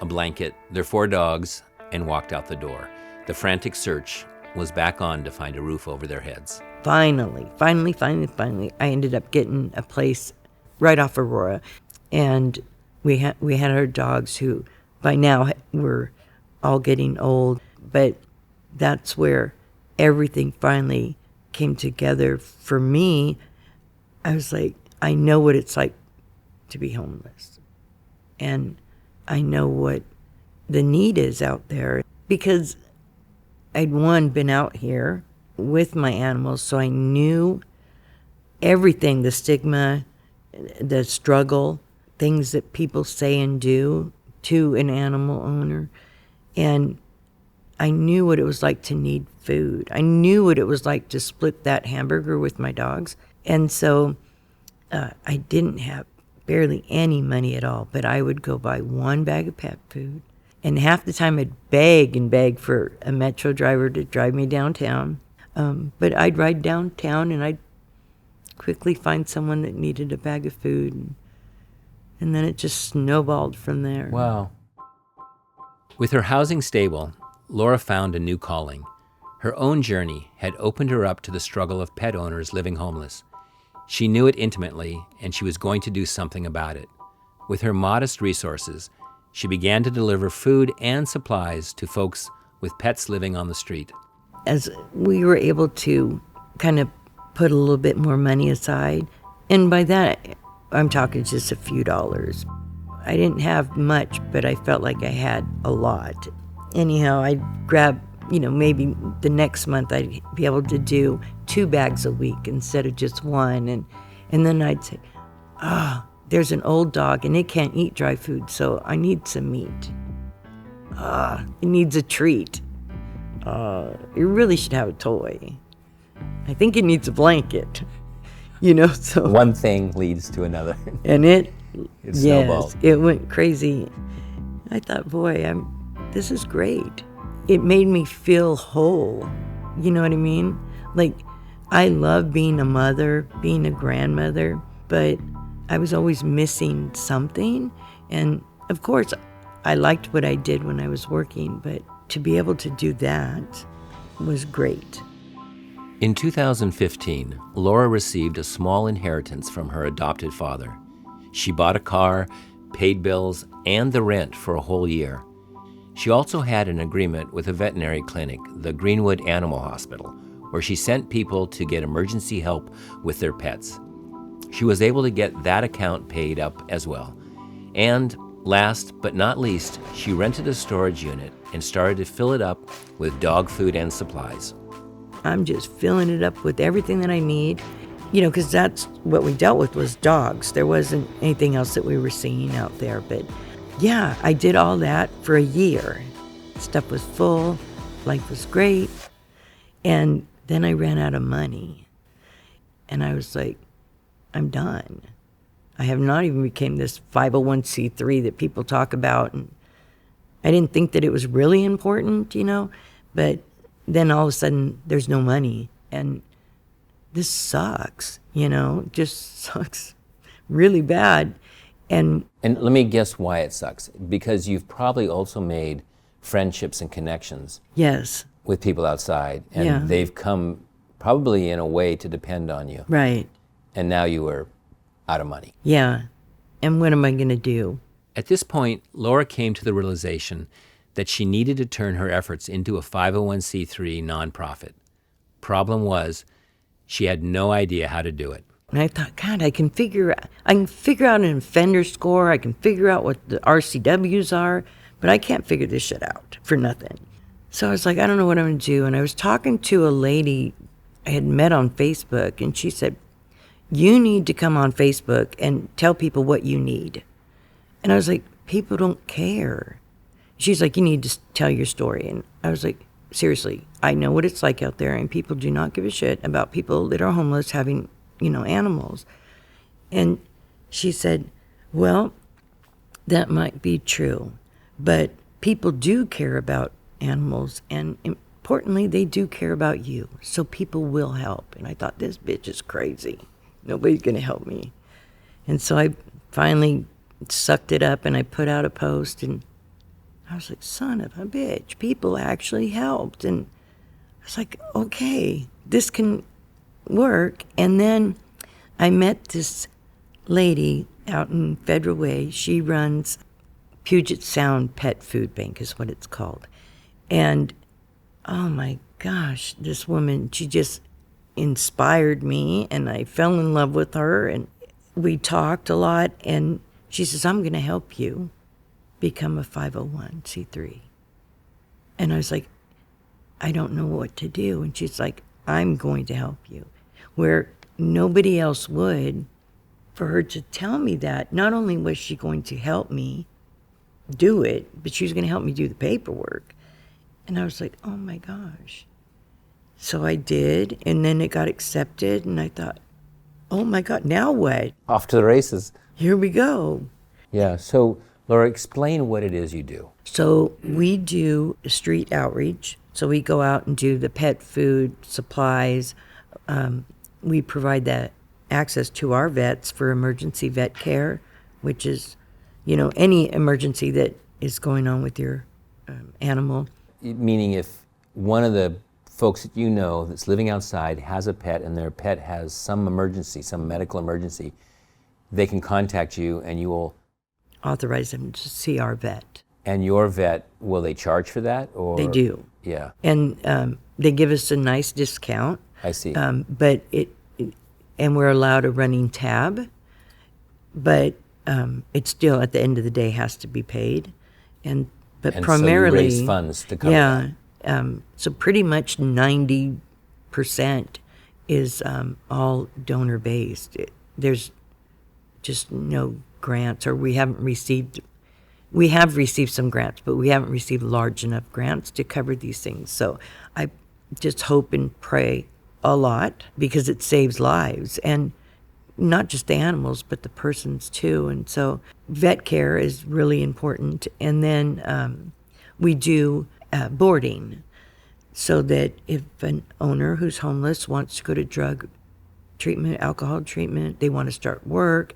a blanket, their 4 dogs, and walked out the door. The frantic search was back on to find a roof over their heads. Finally, I ended up getting a place right off Aurora. And we had our dogs who by now were all getting old. But that's where everything finally came together for me. I was like, I know what it's like to be homeless. And I know what the need is out there, because I'd been out here with my animals, so I knew everything, the stigma, the struggle, things that people say and do to an animal owner. And I knew what it was like to need food. I knew what it was like to split that hamburger with my dogs. And so I didn't have barely any money at all, but I would go buy 1 bag of pet food. And half the time I'd beg for a metro driver to drive me downtown. But I'd ride downtown and I'd quickly find someone that needed a bag of food. And then it just snowballed from there. Wow. With her housing stable, Laura found a new calling. Her own journey had opened her up to the struggle of pet owners living homeless. She knew it intimately, and she was going to do something about it. With her modest resources, she began to deliver food and supplies to folks with pets living on the street. As we were able to kind of put a little bit more money aside, and by that, I'm talking just a few dollars. I didn't have much, but I felt like I had a lot. Anyhow, I'd grab, maybe the next month I'd be able to do 2 bags a week instead of just 1. And then I'd say, there's an old dog and it can't eat dry food, so I need some meat. It needs a treat. You really should have a toy. I think it needs a blanket. So One thing leads to another. And it snowballed. It went crazy. I thought, boy, this is great. It made me feel whole. You know what I mean? Like, I love being a mother, being a grandmother, but I was always missing something. And of course, I liked what I did when I was working, but to be able to do that was great. In 2015, Laura received a small inheritance from her adopted father. She bought a car, paid bills, and the rent for a whole year. She also had an agreement with a veterinary clinic, the Greenwood Animal Hospital, where she sent people to get emergency help with their pets. She was able to get that account paid up as well. And last but not least, she rented a storage unit and started to fill it up with dog food and supplies. I'm just filling it up with everything that I need, because that's what we dealt with was dogs. There wasn't anything else that we were seeing out there. But yeah, I did all that for a year. Stuff was full, life was great. And then I ran out of money. And I was like, I'm done. I have not even become this 501c3 that people talk about. And I didn't think that it was really important, but then all of a sudden there's no money. And this sucks, just sucks really bad. And let me guess why it sucks. Because you've probably also made friendships and connections. Yes. With people outside. And they've come probably in a way to depend on you. Right. And now you are out of money. Yeah. And what am I going to do? At this point, Laura came to the realization that she needed to turn her efforts into a 501c3 nonprofit. Problem was, she had no idea how to do it. And I thought, God, I can figure out an offender score. I can figure out what the RCWs are, but I can't figure this shit out for nothing. So I was like, I don't know what I'm going to do. And I was talking to a lady I had met on Facebook, and she said, you need to come on Facebook and tell people what you need. And I was like, people don't care. She's like, you need to tell your story. And I was like, seriously, I know what it's like out there, and people do not give a shit about people that are homeless having, animals. And she said, well, that might be true, but people do care about animals, and importantly, they do care about you. So people will help. And I thought, this bitch is crazy. Nobody's going to help me. And so I finally sucked it up, and I put out a post, and I was like, son of a bitch, people actually helped. And I was like, okay, this can work. And then I met this lady out in Federal Way. She runs Puget Sound Pet Food Bank is what it's called. And oh my gosh, this woman, she just inspired me, and I fell in love with her, and we talked a lot, and she says, I'm going to help you become a 501c3. And I was like, I don't know what to do. And she's like, I'm going to help you. Where nobody else would, for her to tell me that, not only was she going to help me do it, but she was going to help me do the paperwork. And I was like, oh my gosh. So I did, and then it got accepted, and I thought, oh my God, now what? Off to the races. Here we go. Yeah, so Laura, explain what it is you do. So we do street outreach. So we go out and do the pet food supplies. We provide that access to our vets for emergency vet care, which is, any emergency that is going on with your animal. Meaning if one of the folks that you know that's living outside has a pet and their pet has some emergency, some medical emergency, they can contact you and you will Authorize them to see our vet. And your vet, will they charge for that? Or They do. Yeah. And they give us a nice discount. I see. But and we're allowed a running tab, but it still at the end of the day has to be paid. But and primarily, so you raise funds to cover that. So pretty much 90% is all donor based. There's just no grants, or we have received some grants, but we haven't received large enough grants to cover these things. So I just hope and pray a lot, because it saves lives, and not just the animals, but the persons too. And so vet care is really important. And then we do boarding, so that if an owner who's homeless wants to go to drug treatment, alcohol treatment, they want to start work,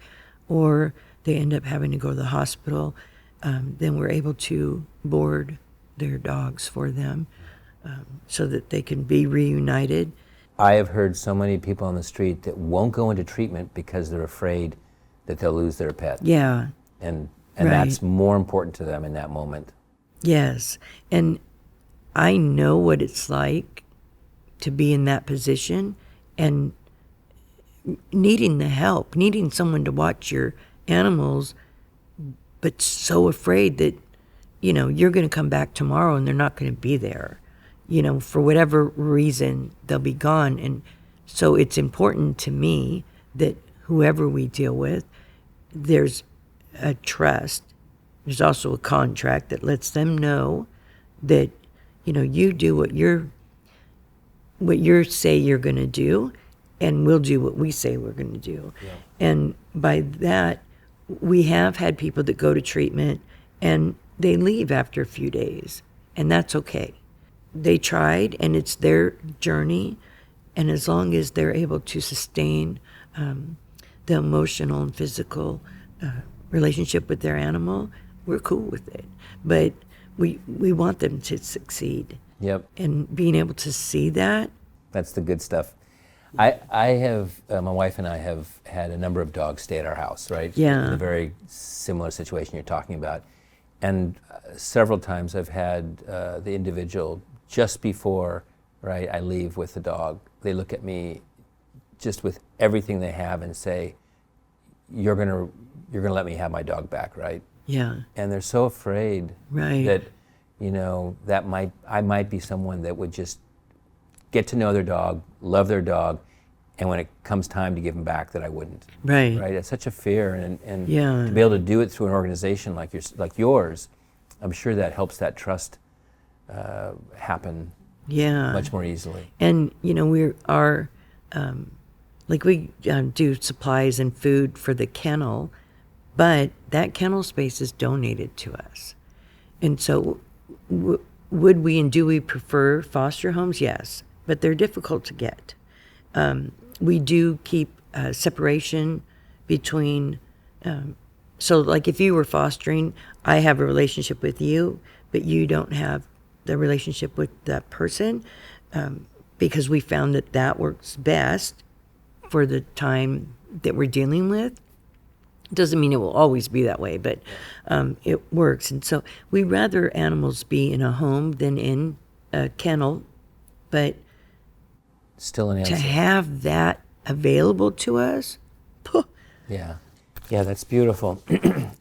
or they end up having to go to the hospital, then we're able to board their dogs for them, so that they can be reunited. I have heard so many people on the street that won't go into treatment because they're afraid that they'll lose their pet. Yeah. And Right. that's more important to them in that moment. Yes. And I know what it's like to be in that position and needing the help, needing someone to watch your animals, but so afraid that, you're going to come back tomorrow and they're not going to be there. For whatever reason, they'll be gone. And so it's important to me that whoever we deal with, there's a trust. There's also a contract that lets them know that, you do what you say you're going to do, and we'll do what we say we're going to do. Yeah. And by that, we have had people that go to treatment and they leave after a few days, and that's okay. They tried, and it's their journey, and as long as they're able to sustain the emotional and physical relationship with their animal, we're cool with it. But we want them to succeed. Yep. And being able to see that. That's the good stuff. I have, my wife and I have had a number of dogs stay at our house, right? Yeah. In a very similar situation you're talking about. And several times I've had the individual, just before, right, I leave with the dog, they look at me just with everything they have and say, you're gonna let me have my dog back, right? Yeah. And they're so afraid Right. that, I might be someone that would just get to know their dog, love their dog, and when it comes time to give them back, that I wouldn't. Right. Right. It's such a fear, and Yeah. to be able to do it through an organization like yours, I'm sure that helps that trust happen Yeah. much more easily. And, we are, like we do supplies and food for the kennel, but that kennel space is donated to us. And so would we and do we prefer foster homes? Yes, but they're difficult to get. We do keep separation between, so like if you were fostering, I have a relationship with you, but you don't have the relationship with that person, because we found that that works best for the time that we're dealing with. Doesn't mean it will always be that way, but it works. And so we rather animals be in a home than in a kennel, but Still an to answer. have that available to us, Yeah. Yeah, that's beautiful.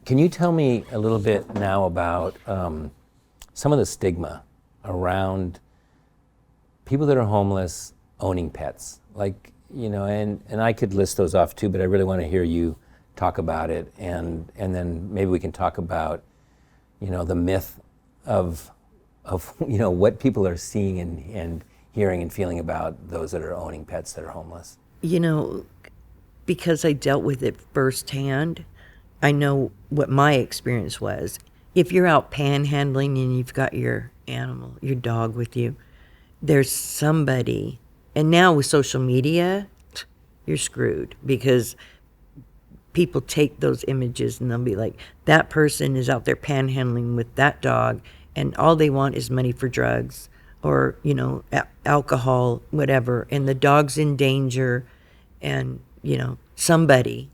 Can you tell me a little bit now about some of the stigma around people that are homeless owning pets? Like, and I could list those off too, but I really want to hear you talk about it, and then maybe we can talk about, the myth of what people are seeing and hearing and feeling about those that are owning pets that are homeless. Because I dealt with it firsthand, I know what my experience was. If you're out panhandling and you've got your animal, your dog with you, there's somebody, and now with social media, you're screwed, because people take those images and they'll be like, that person is out there panhandling with that dog, and all they want is money for drugs or, alcohol, whatever, and the dog's in danger, and, somebody,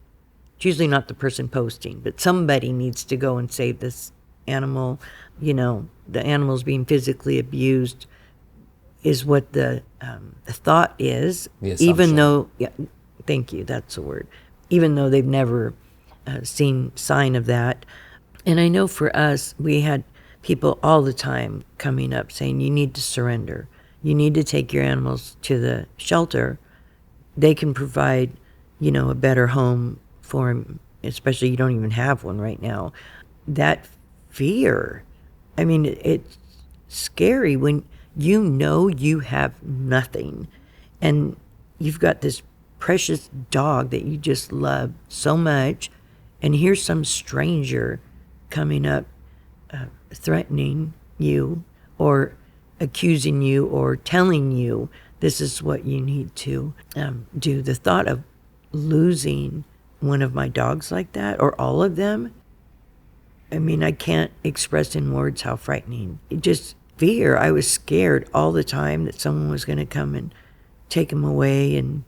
it's usually not the person posting, but somebody needs to go and save this animal. The animal's being physically abused is what the thought is, The even assumption. though, yeah, thank you, that's the word, even though they've never seen sign of that. And I know for us, we had people all the time coming up saying, you need to surrender. You need to take your animals to the shelter. They can provide, a better home for them, especially you don't even have one right now. That fear, I mean, it's scary when you have nothing and you've got this precious dog that you just love so much, and here's some stranger coming up threatening you or accusing you or telling you this is what you need to do. The thought of losing one of my dogs like that, or all of them, I mean, I can't express in words how frightening. Just fear. I was scared all the time that someone was going to come and take them away and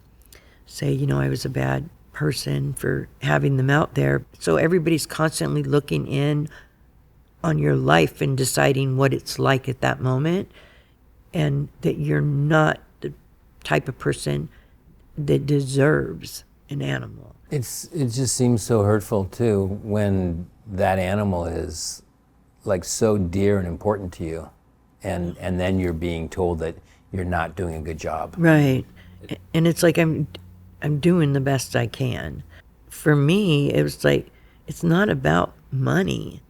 say, I was a bad person for having them out there. So everybody's constantly looking in on your life and deciding what it's like at that moment, and that you're not the type of person that deserves an animal. It just seems so hurtful too when that animal is like so dear and important to you, and then you're being told that you're not doing a good job. Right. And it's like I'm doing the best I can. For me, it was like, it's not about money.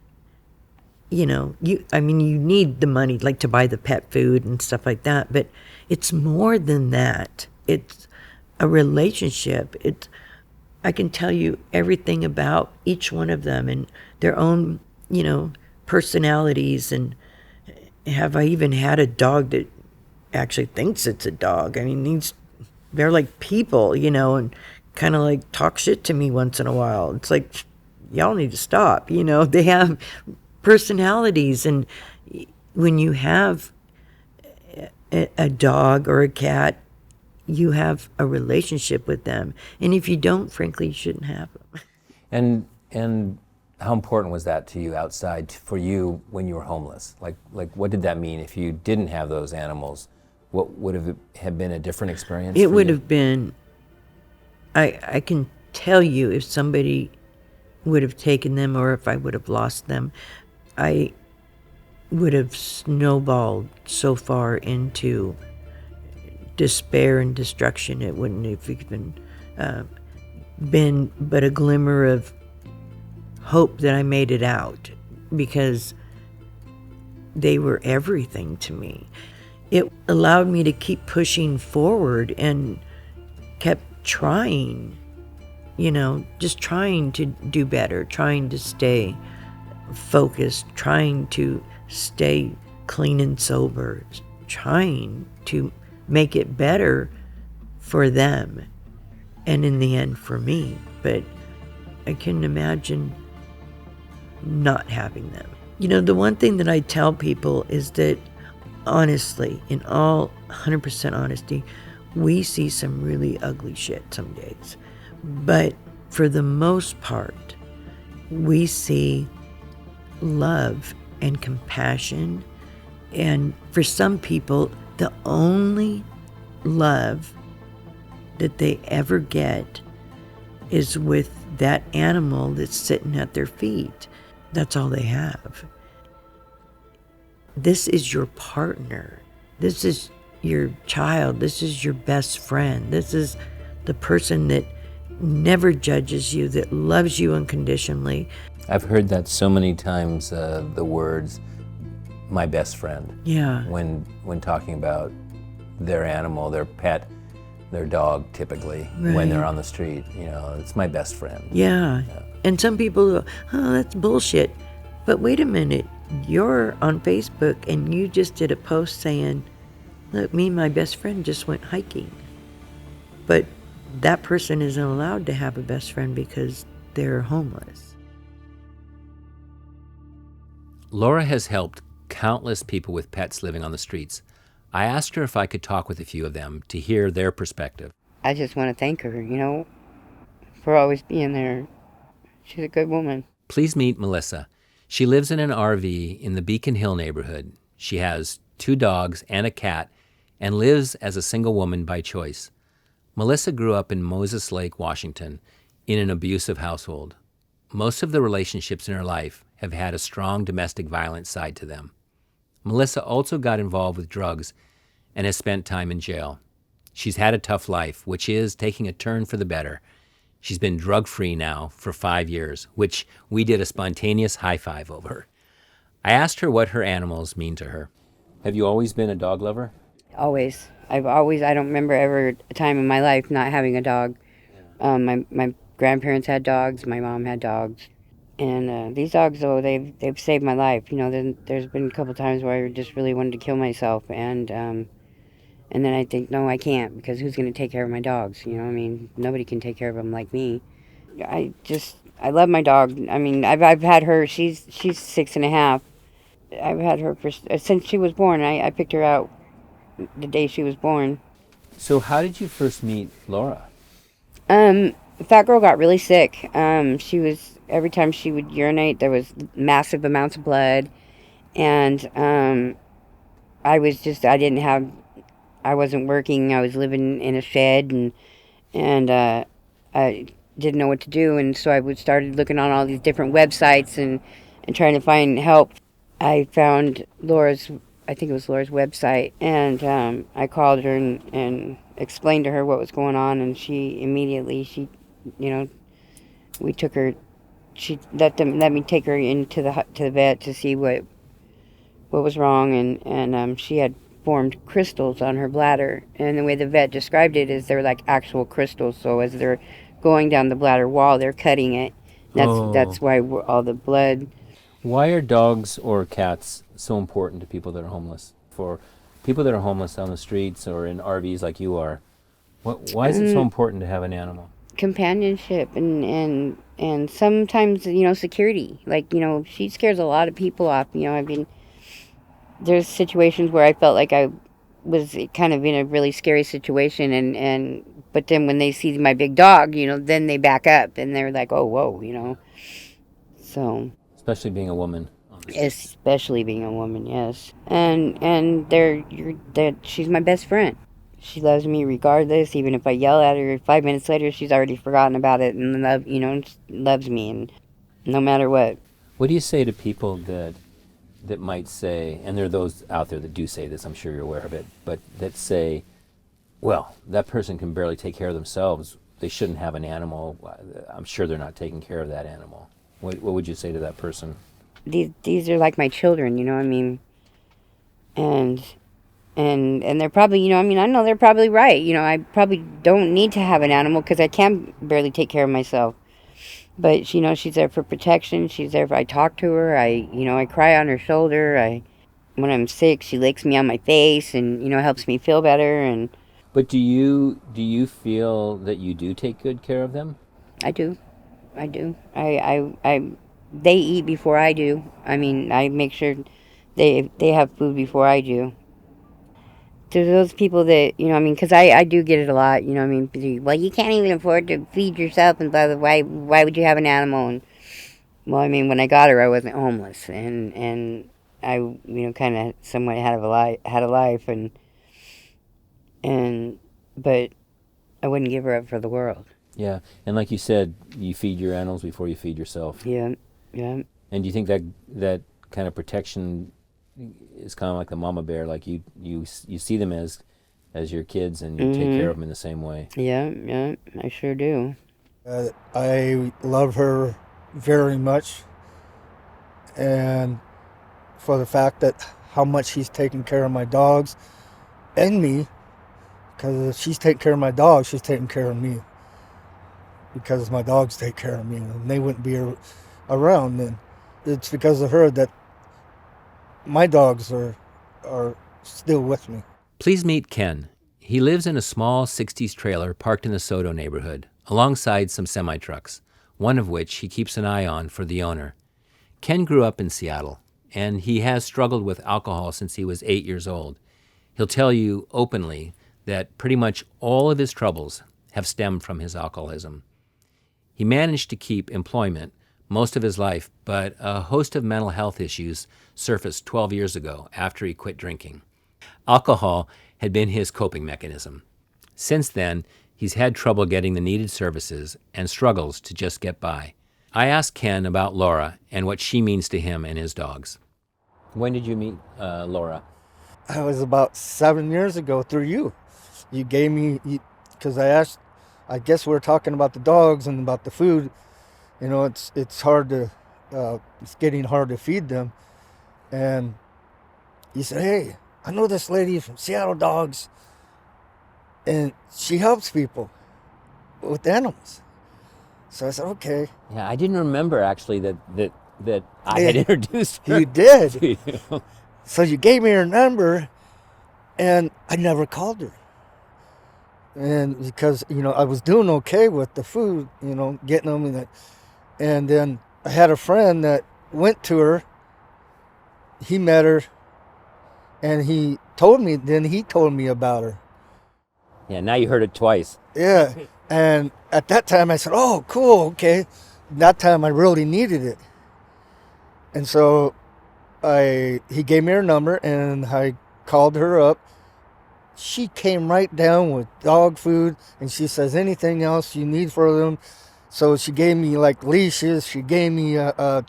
You need the money like to buy the pet food and stuff like that, but it's more than that. It's a relationship. I can tell you everything about each one of them and their own, personalities. And have I even had a dog that actually thinks it's a dog? I mean, they're like people, and kind of like talk shit to me once in a while. It's like, y'all need to stop. They have personalities, and when you have a dog or a cat, you have a relationship with them, and if you don't, frankly, you shouldn't have them. And how important was that to you outside for you when you were homeless? Like what did that mean if you didn't have those animals? What would have been a different experience? It would have been, I can tell you, if somebody would have taken them or if I would have lost them, I would have snowballed so far into despair and destruction. It wouldn't have even been but a glimmer of hope that I made it out, because they were everything to me. It allowed me to keep pushing forward and kept trying, just trying to do better, trying to stay focused, trying to stay clean and sober, trying to make it better for them and in the end for me. But I can imagine not having them. The one thing that I tell people is that honestly, in all 100% honesty, we see some really ugly shit some days. But for the most part, we see love and compassion. And for some people, the only love that they ever get is with that animal that's sitting at their feet. That's all they have. This is your partner. This is your child. This is your best friend. This is the person that never judges you, that loves you unconditionally. I've heard that so many times, the words, my best friend. Yeah. When talking about their animal, their pet, their dog typically, Right. when they're on the street, it's my best friend. Yeah. And some people go, oh, that's bullshit. But wait a minute, you're on Facebook and you just did a post saying, look, me and my best friend just went hiking. But that person isn't allowed to have a best friend because they're homeless. Laura has helped countless people with pets living on the streets. I asked her if I could talk with a few of them to hear their perspective. I just want to thank her, for always being there. She's a good woman. Please meet Melissa. She lives in an RV in the Beacon Hill neighborhood. She has 2 dogs and a cat and lives as a single woman by choice. Melissa grew up in Moses Lake, Washington, in an abusive household. Most of the relationships in her life have had a strong domestic violence side to them. Melissa also got involved with drugs and has spent time in jail. She's had a tough life, which is taking a turn for the better. She's been drug-free now for 5 years, which we did a spontaneous high five over. I asked her what her animals mean to her. Have you always been a dog lover? Always. I don't remember ever a time in my life not having a dog. My grandparents had dogs, my mom had dogs. And these dogs, though, they've saved my life. There's been a couple times where I just really wanted to kill myself. And then I think, no, I can't, because who's going to take care of my dogs? Nobody can take care of them like me. I love my dog. I've had her. She's 6.5. I've had her since she was born. I picked her out the day she was born. So how did you first meet Laura? Fat girl got really sick. Every time she would urinate, there was massive amounts of blood, and I wasn't working. I was living in a shed, and I didn't know what to do, and so started looking on all these different websites and trying to find help. I found I think it was Laura's website, and I called her and explained to her what was going on, and she immediately, we took her. She let me take her into the vet to see what was wrong, and she had formed crystals on her bladder, and the way the vet described it is they're like actual crystals. So as they're going down the bladder wall, they're cutting it. That's why all the blood. Why are dogs or cats so important to people that are homeless? For people that are homeless on the streets or in RVs like you are, why is it so important to have an animal? Companionship and sometimes security. She scares a lot of people off. There's situations where I felt like I was kind of in a really scary situation, but then when they see my big dog, then they back up and they're like, oh, whoa, so. Especially being a woman. Especially being a woman, yes. And she's my best friend. She loves me regardless. Even if I yell at her 5 minutes later, she's already forgotten about it and loves me, and no matter what. What do you say to people that might say, and there are those out there that do say this, I'm sure you're aware of it, but that say, well, that person can barely take care of themselves. They shouldn't have an animal. I'm sure they're not taking care of that animal. What would you say to that person? These are like my children, and And they're probably, I mean, I know they're probably right. I probably don't need to have an animal because I can barely take care of myself. But she's there for protection. She's there if I talk to her. I cry on her shoulder. When I'm sick, she licks me on my face and helps me feel better. And But do you feel that you do take good care of them? I do, I do. They eat before I do. I mean, I make sure they have food before I do. To those people that I mean, because I do get it a lot. I mean, well, you can't even afford to feed yourself, and blah blah. Why would you have an animal? And well, I mean, when I got her, I wasn't homeless, and I kind of somewhat had a life, and but I wouldn't give her up for the world. Yeah, and like you said, you feed your animals before you feed yourself. Yeah, yeah. And do you think that kind of protection is kind of like the mama bear, like you see them as your kids and you take care of them in the same way? Yeah, yeah, I sure do. I love her very much, and for the fact that how much she's taking care of my dogs and me, because if she's taking care of my dogs, she's taking care of me. Because my dogs take care of me, and they wouldn't be around. And it's because of her that my dogs are still with me. Please meet Ken. He lives in a small 60s trailer parked in the Soto neighborhood, alongside some semi-trucks, one of which he keeps an eye on for the owner. Ken grew up in Seattle, and he has struggled with alcohol since he was 8 years old. He'll tell you openly that pretty much all of his troubles have stemmed from his alcoholism. He managed to keep employment most of his life, but a host of mental health issues surfaced 12 years ago after he quit drinking. Alcohol had been his coping mechanism. Since then, he's had trouble getting the needed services and struggles to just get by. I asked Ken about Laura and what she means to him and his dogs. When did you meet Laura? That was about 7 years ago through you. You gave me, because I guess we were talking about the dogs and about the food. It's hard to, it's getting hard to feed them. And you said, hey, I know this lady from Seattle Dogs, and she helps people with animals. So I said, okay. Yeah, I didn't remember actually that I had introduced her. You did. To you. So you gave me her number, and I never called her. And because, I was doing okay with the food, getting them. And then I had a friend that went to her. He met her, and he told me about her. Yeah, now you heard it twice. Yeah. And at that time I said, oh, cool, okay. That time I really needed it. And so he gave me her number, and I called her up. She came right down with dog food, and she says, anything else you need for them? So she gave me like leashes. She gave me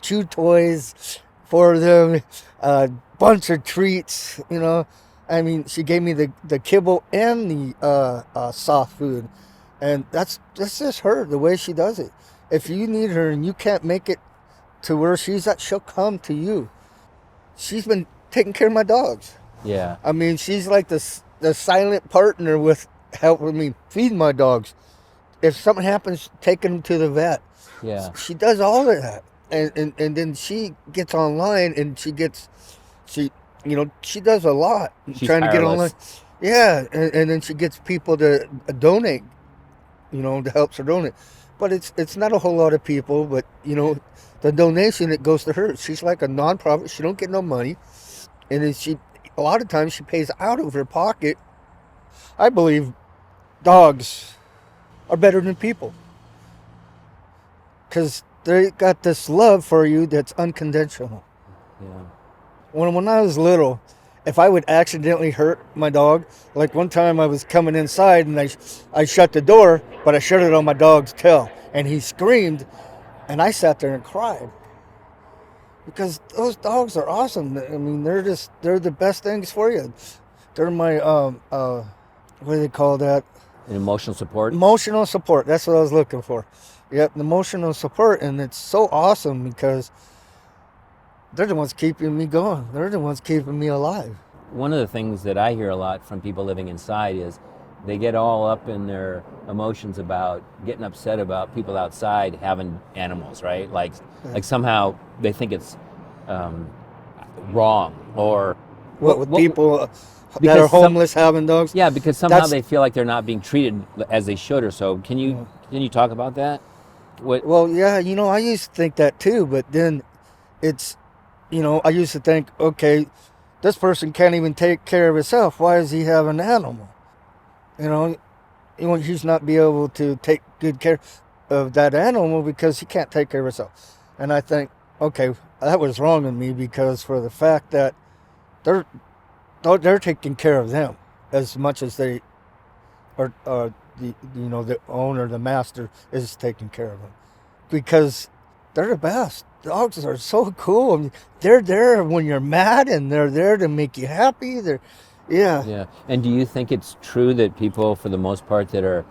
chew toys for them, a bunch of treats, I mean, she gave me the kibble and the soft food. And that's just her, the way she does it. If you need her and you can't make it to where she's at, she'll come to you. She's been taking care of my dogs. Yeah. I mean, she's like the silent partner with helping me feed my dogs. If something happens, taking them to the vet. Yeah. She does all of that. And then she gets online and she does a lot. She's trying to get tireless. online. Yeah. And then she gets people to donate, to help her donate. But it's not a whole lot of people, but, the donation that goes to her, she's like a nonprofit. She don't get no money. And then a lot of times she pays out of her pocket. I believe dogs are better than people, because they got this love for you that's unconditional. Yeah. When I was little, if I would accidentally hurt my dog, like one time I was coming inside and I shut the door, but I shut it on my dog's tail, and he screamed, and I sat there and cried. Because those dogs are awesome. I mean, they're the best things for you. They're my, what do they call that? An emotional support? Emotional support. That's what I was looking for. Yep, emotional support. And it's so awesome because they're the ones keeping me going. They're the ones keeping me alive. One of the things that I hear a lot from people living inside is they get all up in their emotions about getting upset about people outside having animals, right? Like somehow they think it's wrong, or With people that because are homeless having dogs. yeah, because somehow That's they feel like they're not being treated as they should or so. Can you talk about that? What? well, yeah. I used to think that too, but then it's, I used to think, okay, this person can't even take care of himself. Why does he have an animal? He's not be able to take good care of that animal because he can't take care of himself. And I think, okay, that was wrong in me, because for the fact that they're taking care of them as much as they are, the owner, the master is taking care of them, because they're the best. Dogs are so cool. I mean, they're there when you're mad, and they're there to make you happy. Yeah. Yeah. And do you think it's true that people, for the most part, that are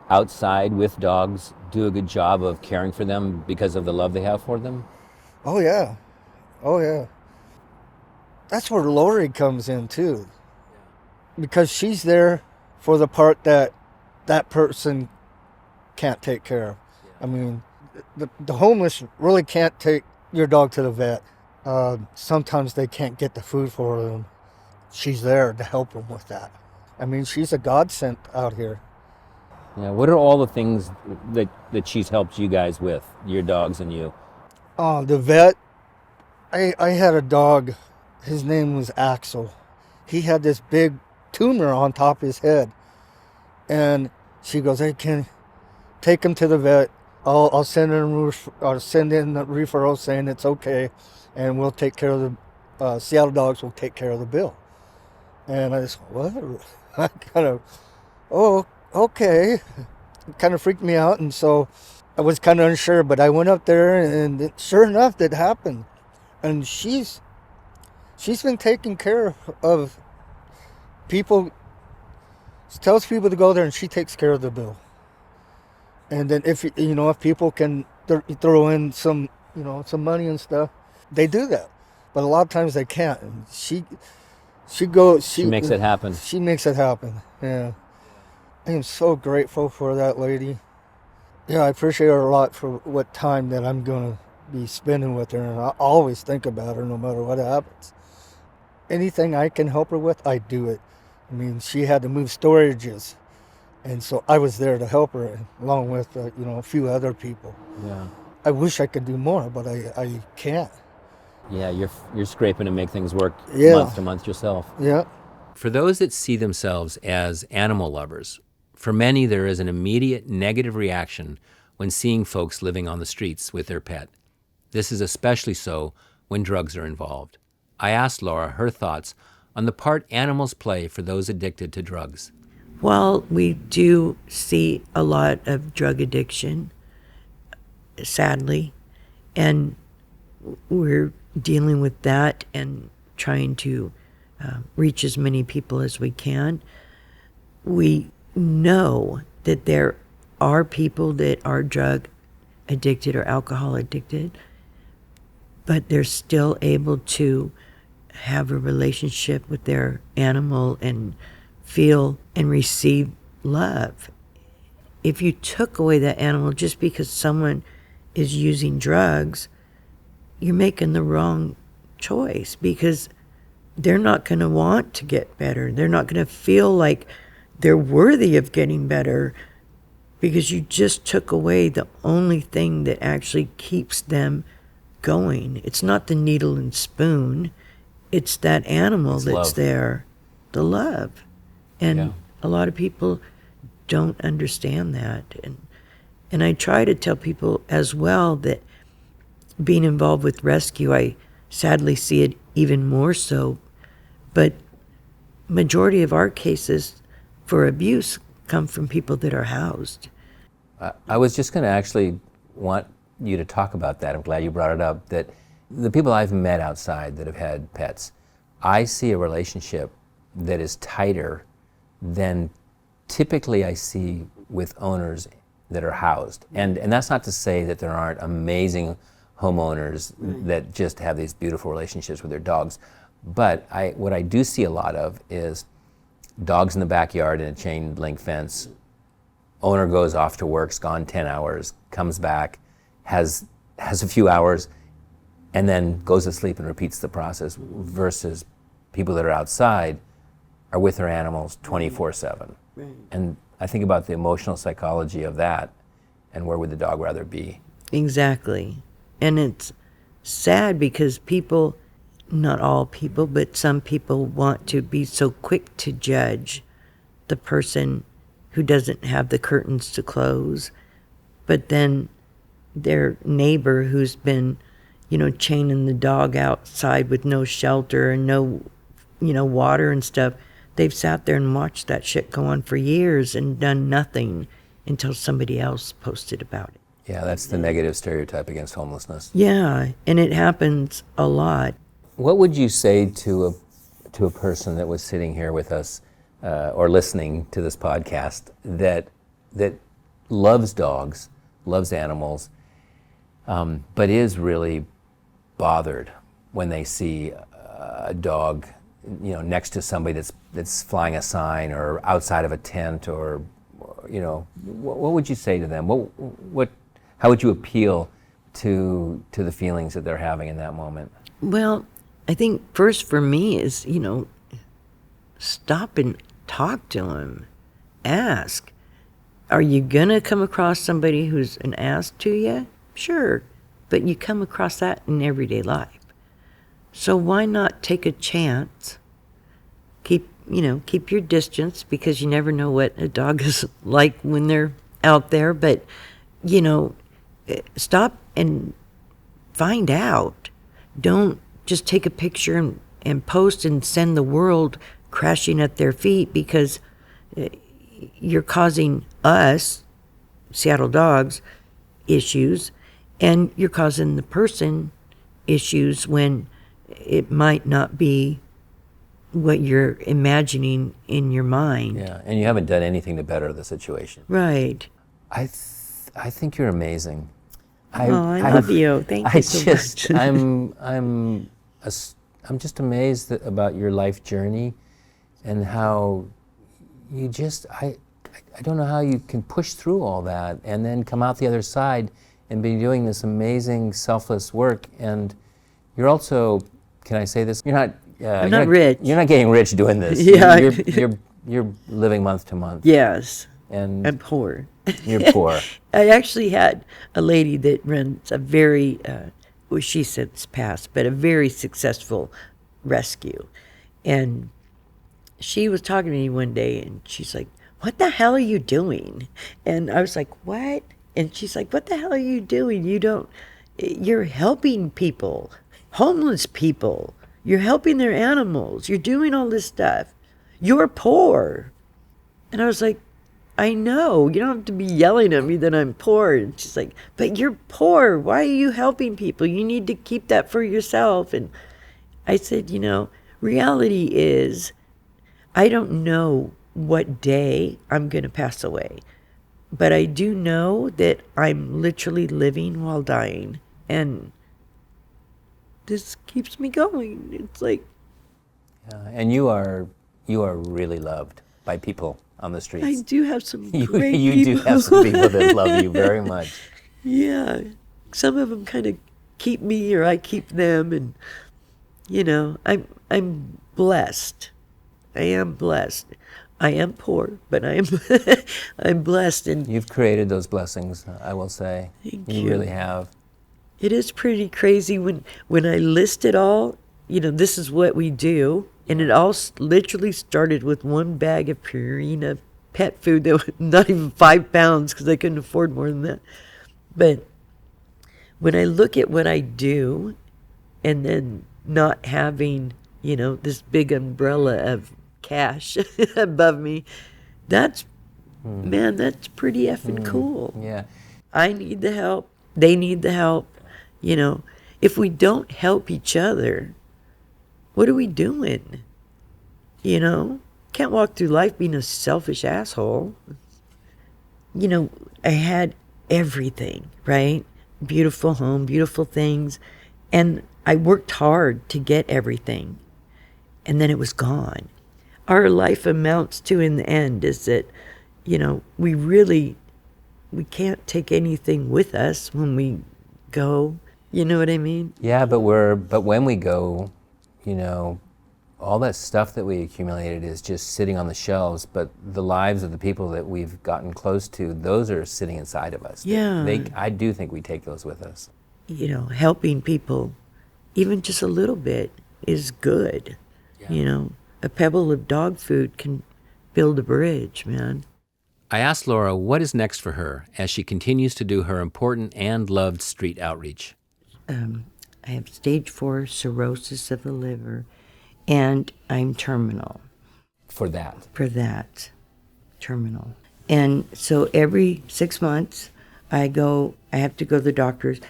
outside with dogs do a good job of caring for them because of the love they have for them? Oh yeah. Oh yeah. That's where Lori comes in too, because she's there for the part that person can't take care of. I mean, the homeless really can't take your dog to the vet. Sometimes they can't get the food for them. She's there to help them with that. I mean, she's a godsend out here. Yeah. What are all the things that she's helped you guys with, your dogs and you? The vet, I had a dog, his name was Axel. He had this big tumor on top of his head. And she goes, hey, Ken, take him to the vet. I'll send in the referral saying it's okay, and we'll take care of the Seattle Dogs will take care of the bill. And I just, what? I kind of, oh, okay. It kind of freaked me out, and so I was kind of unsure, but I went up there, and sure enough, it happened. And she's been taking care of people. She tells people to go there, and she takes care of the bill. And then if people can throw in some money and stuff, they do that. But a lot of times they can't. And she Makes it happen. She makes it happen. Yeah. I am so grateful for that lady. Yeah, I appreciate her a lot for what time that I'm going to be spending with her. And I always think about her no matter what happens. Anything I can help her with, I do it. I mean, she had to move storages. And so I was there to help her, along with a few other people. Yeah. I wish I could do more, but I can't. Yeah, you're scraping to make things work Yeah. month to month yourself. Yeah. For those that see themselves as animal lovers, for many there is an immediate negative reaction when seeing folks living on the streets with their pet. This is especially so when drugs are involved. I asked Laura her thoughts on the part animals play for those addicted to drugs. Well, we do see a lot of drug addiction, sadly, and we're dealing with that and trying to reach as many people as we can. We know that there are people that are drug addicted or alcohol addicted, but they're still able to have a relationship with their animal and feel and receive love. If you took away that animal just because someone is using drugs, you're making the wrong choice, because they're not going to want to get better. They're not going to feel like they're worthy of getting better, because you just took away the only thing that actually keeps them going. It's not the needle and spoon. It's that animal that's love. there, the love. And Yeah. a lot of people don't understand that. And I try to tell people as well that being involved with rescue, I sadly see it even more so. But majority of our cases for abuse come from people that are housed. I was just going to actually want you to talk about that. I'm glad you brought it up. That the people I've met outside that have had pets, I see a relationship that is tighter than typically I see with owners that are housed. And that's not to say that there aren't amazing homeowners that just have these beautiful relationships with their dogs. But what I do see a lot of is dogs in the backyard in a chain link fence. Owner goes off to work, is gone 10 hours, comes back, has a few hours, and then goes to sleep and repeats the process, versus people that are outside are with their animals 24/7. Right. And I think about the emotional psychology of that, and where would the dog rather be? Exactly. And it's sad because people, not all people, but some people want to be so quick to judge the person who doesn't have the curtains to close, but then their neighbor who's been, chaining the dog outside with no shelter and no, water and stuff, they've sat there and watched that shit go on for years and done nothing until somebody else posted about it. Yeah, that's the negative stereotype against homelessness. Yeah, and it happens a lot. What would you say to a person that was sitting here with us or listening to this podcast that loves dogs, loves animals, but is really bothered when they see a dog, next to somebody that's flying a sign or outside of a tent, or what would you say to them? How would you appeal to the feelings that they're having in that moment? Well, I think first for me is, stop and talk to him. Ask. Are you going to come across somebody who's an ass to you? Sure. But you come across that in everyday life. So why not take a chance? Keep your distance, because you never know what a dog is like when they're out there. But, stop and find out. Don't just take a picture and post and send the world crashing at their feet, because you're causing us, Seattle dogs, issues, and you're causing the person issues when it might not be what you're imagining in your mind. Yeah, and you haven't done anything to better the situation. Right. I think you're amazing. I love you. Thank you so much. I'm just amazed about your life journey, and how you I don't know how you can push through all that and then come out the other side and be doing this amazing selfless work. And you're also, can I say this? I'm not rich. You're not getting rich doing this. Yeah. You're living month to month. Yes. And I'm poor. You're poor. I actually had a lady that runs a very, she's since passed, but a very successful rescue. And she was talking to me one day, and she's like, "What the hell are you doing?" And I was like, "What?" And she's like, "What the hell are you doing? You're helping people, homeless people. You're helping their animals. You're doing all this stuff. You're poor." And I was like, "I know. You don't have to be yelling at me that I'm poor." And she's like, "But you're poor. Why are you helping people? You need to keep that for yourself." And I said, reality is, I don't know what day I'm going to pass away, but I do know that I'm literally living while dying. And this keeps me going. It's like... And you are really loved by people on the streets. I do have some you great you people. do have some people that love you very much. Yeah. Some of them kind of keep me, or I keep them. And, I'm blessed. I am blessed. I am poor, but I'm blessed. And you've created those blessings, I will say. Thank you. Really have. It is pretty crazy when I list it all. This is what we do, and it all literally started with one bag of Purina pet food that was not even 5 pounds, because I couldn't afford more than that. But when I look at what I do, and then not having, this big umbrella of cash above me, that's pretty effing cool. Yeah. I need the help. They need the help. If we don't help each other, what are we doing? Can't walk through life being a selfish asshole. I had everything, right? Beautiful home, beautiful things. And I worked hard to get everything. and then it was gone. Our life amounts to, in the end, is that, we can't take anything with us when we go. You know what I mean? Yeah, but when we go, all that stuff that we accumulated is just sitting on the shelves, but the lives of the people that we've gotten close to, those are sitting inside of us. Yeah. I do think we take those with us. Helping people, even just a little bit, is good. Yeah. A pebble of dog food can build a bridge, man. I asked Laura what is next for her as she continues to do her important and loved street outreach. I have stage 4 cirrhosis of the liver, and I'm terminal. For that? For that. Terminal. And so every 6 months, I have to go to the doctors.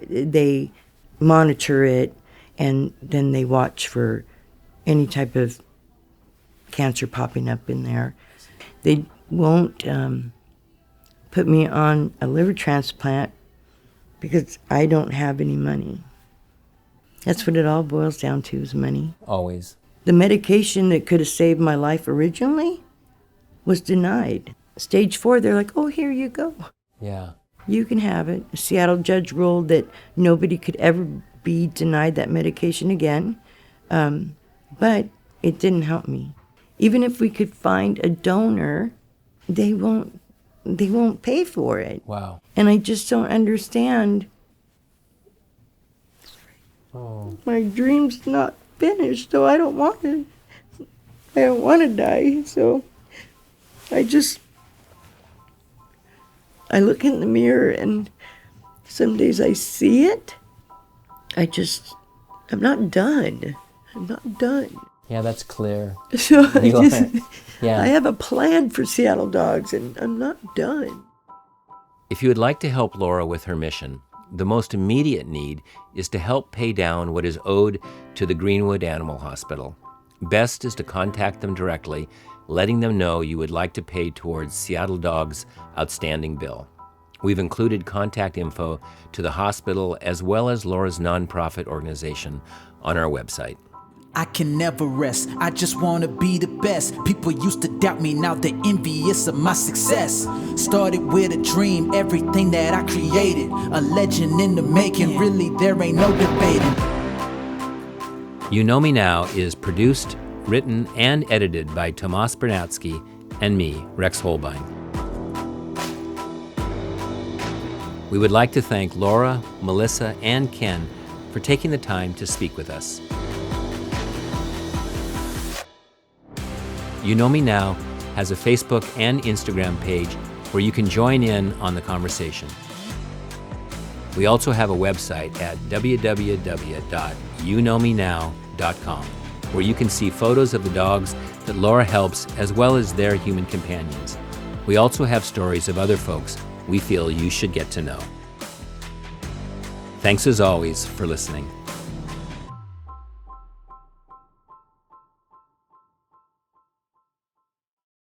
They monitor it, and then they watch for any type of cancer popping up in there. They won't put me on a liver transplant because I don't have any money. That's what it all boils down to, is money. Always. The medication that could have saved my life originally was denied. Stage 4, they're like, oh, here you go. Yeah. You can have it. A Seattle judge ruled that nobody could ever be denied that medication again. But it didn't help me. Even if we could find a donor, they won't pay for it. Wow. And I just don't understand. Oh. My dream's not finished, so I don't want to die. So I look in the mirror, and some days I see it. I'm not done. I'm not done. Yeah, that's clear. So Yeah. I have a plan for Seattle Dogs, and I'm not done. If you would like to help Laura with her mission, the most immediate need is to help pay down what is owed to the Greenwood Animal Hospital. Best is to contact them directly, letting them know you would like to pay towards Seattle Dogs' outstanding bill. We've included contact info to the hospital as well as Laura's nonprofit organization on our website. I can never rest, I just wanna be the best. People used to doubt me, now they're envious of my success. Started with a dream, everything that I created, a legend in the making, really there ain't no debating. You Know Me Now is produced, written, and edited by Tomas Bernatsky and me, Rex Holbein. We would like to thank Laura, Melissa, and Ken for taking the time to speak with us. You Know Me Now has a Facebook and Instagram page where you can join in on the conversation. We also have a website at www.youknowmenow.com where you can see photos of the dogs that Laura helps as well as their human companions. We also have stories of other folks we feel you should get to know. Thanks as always for listening.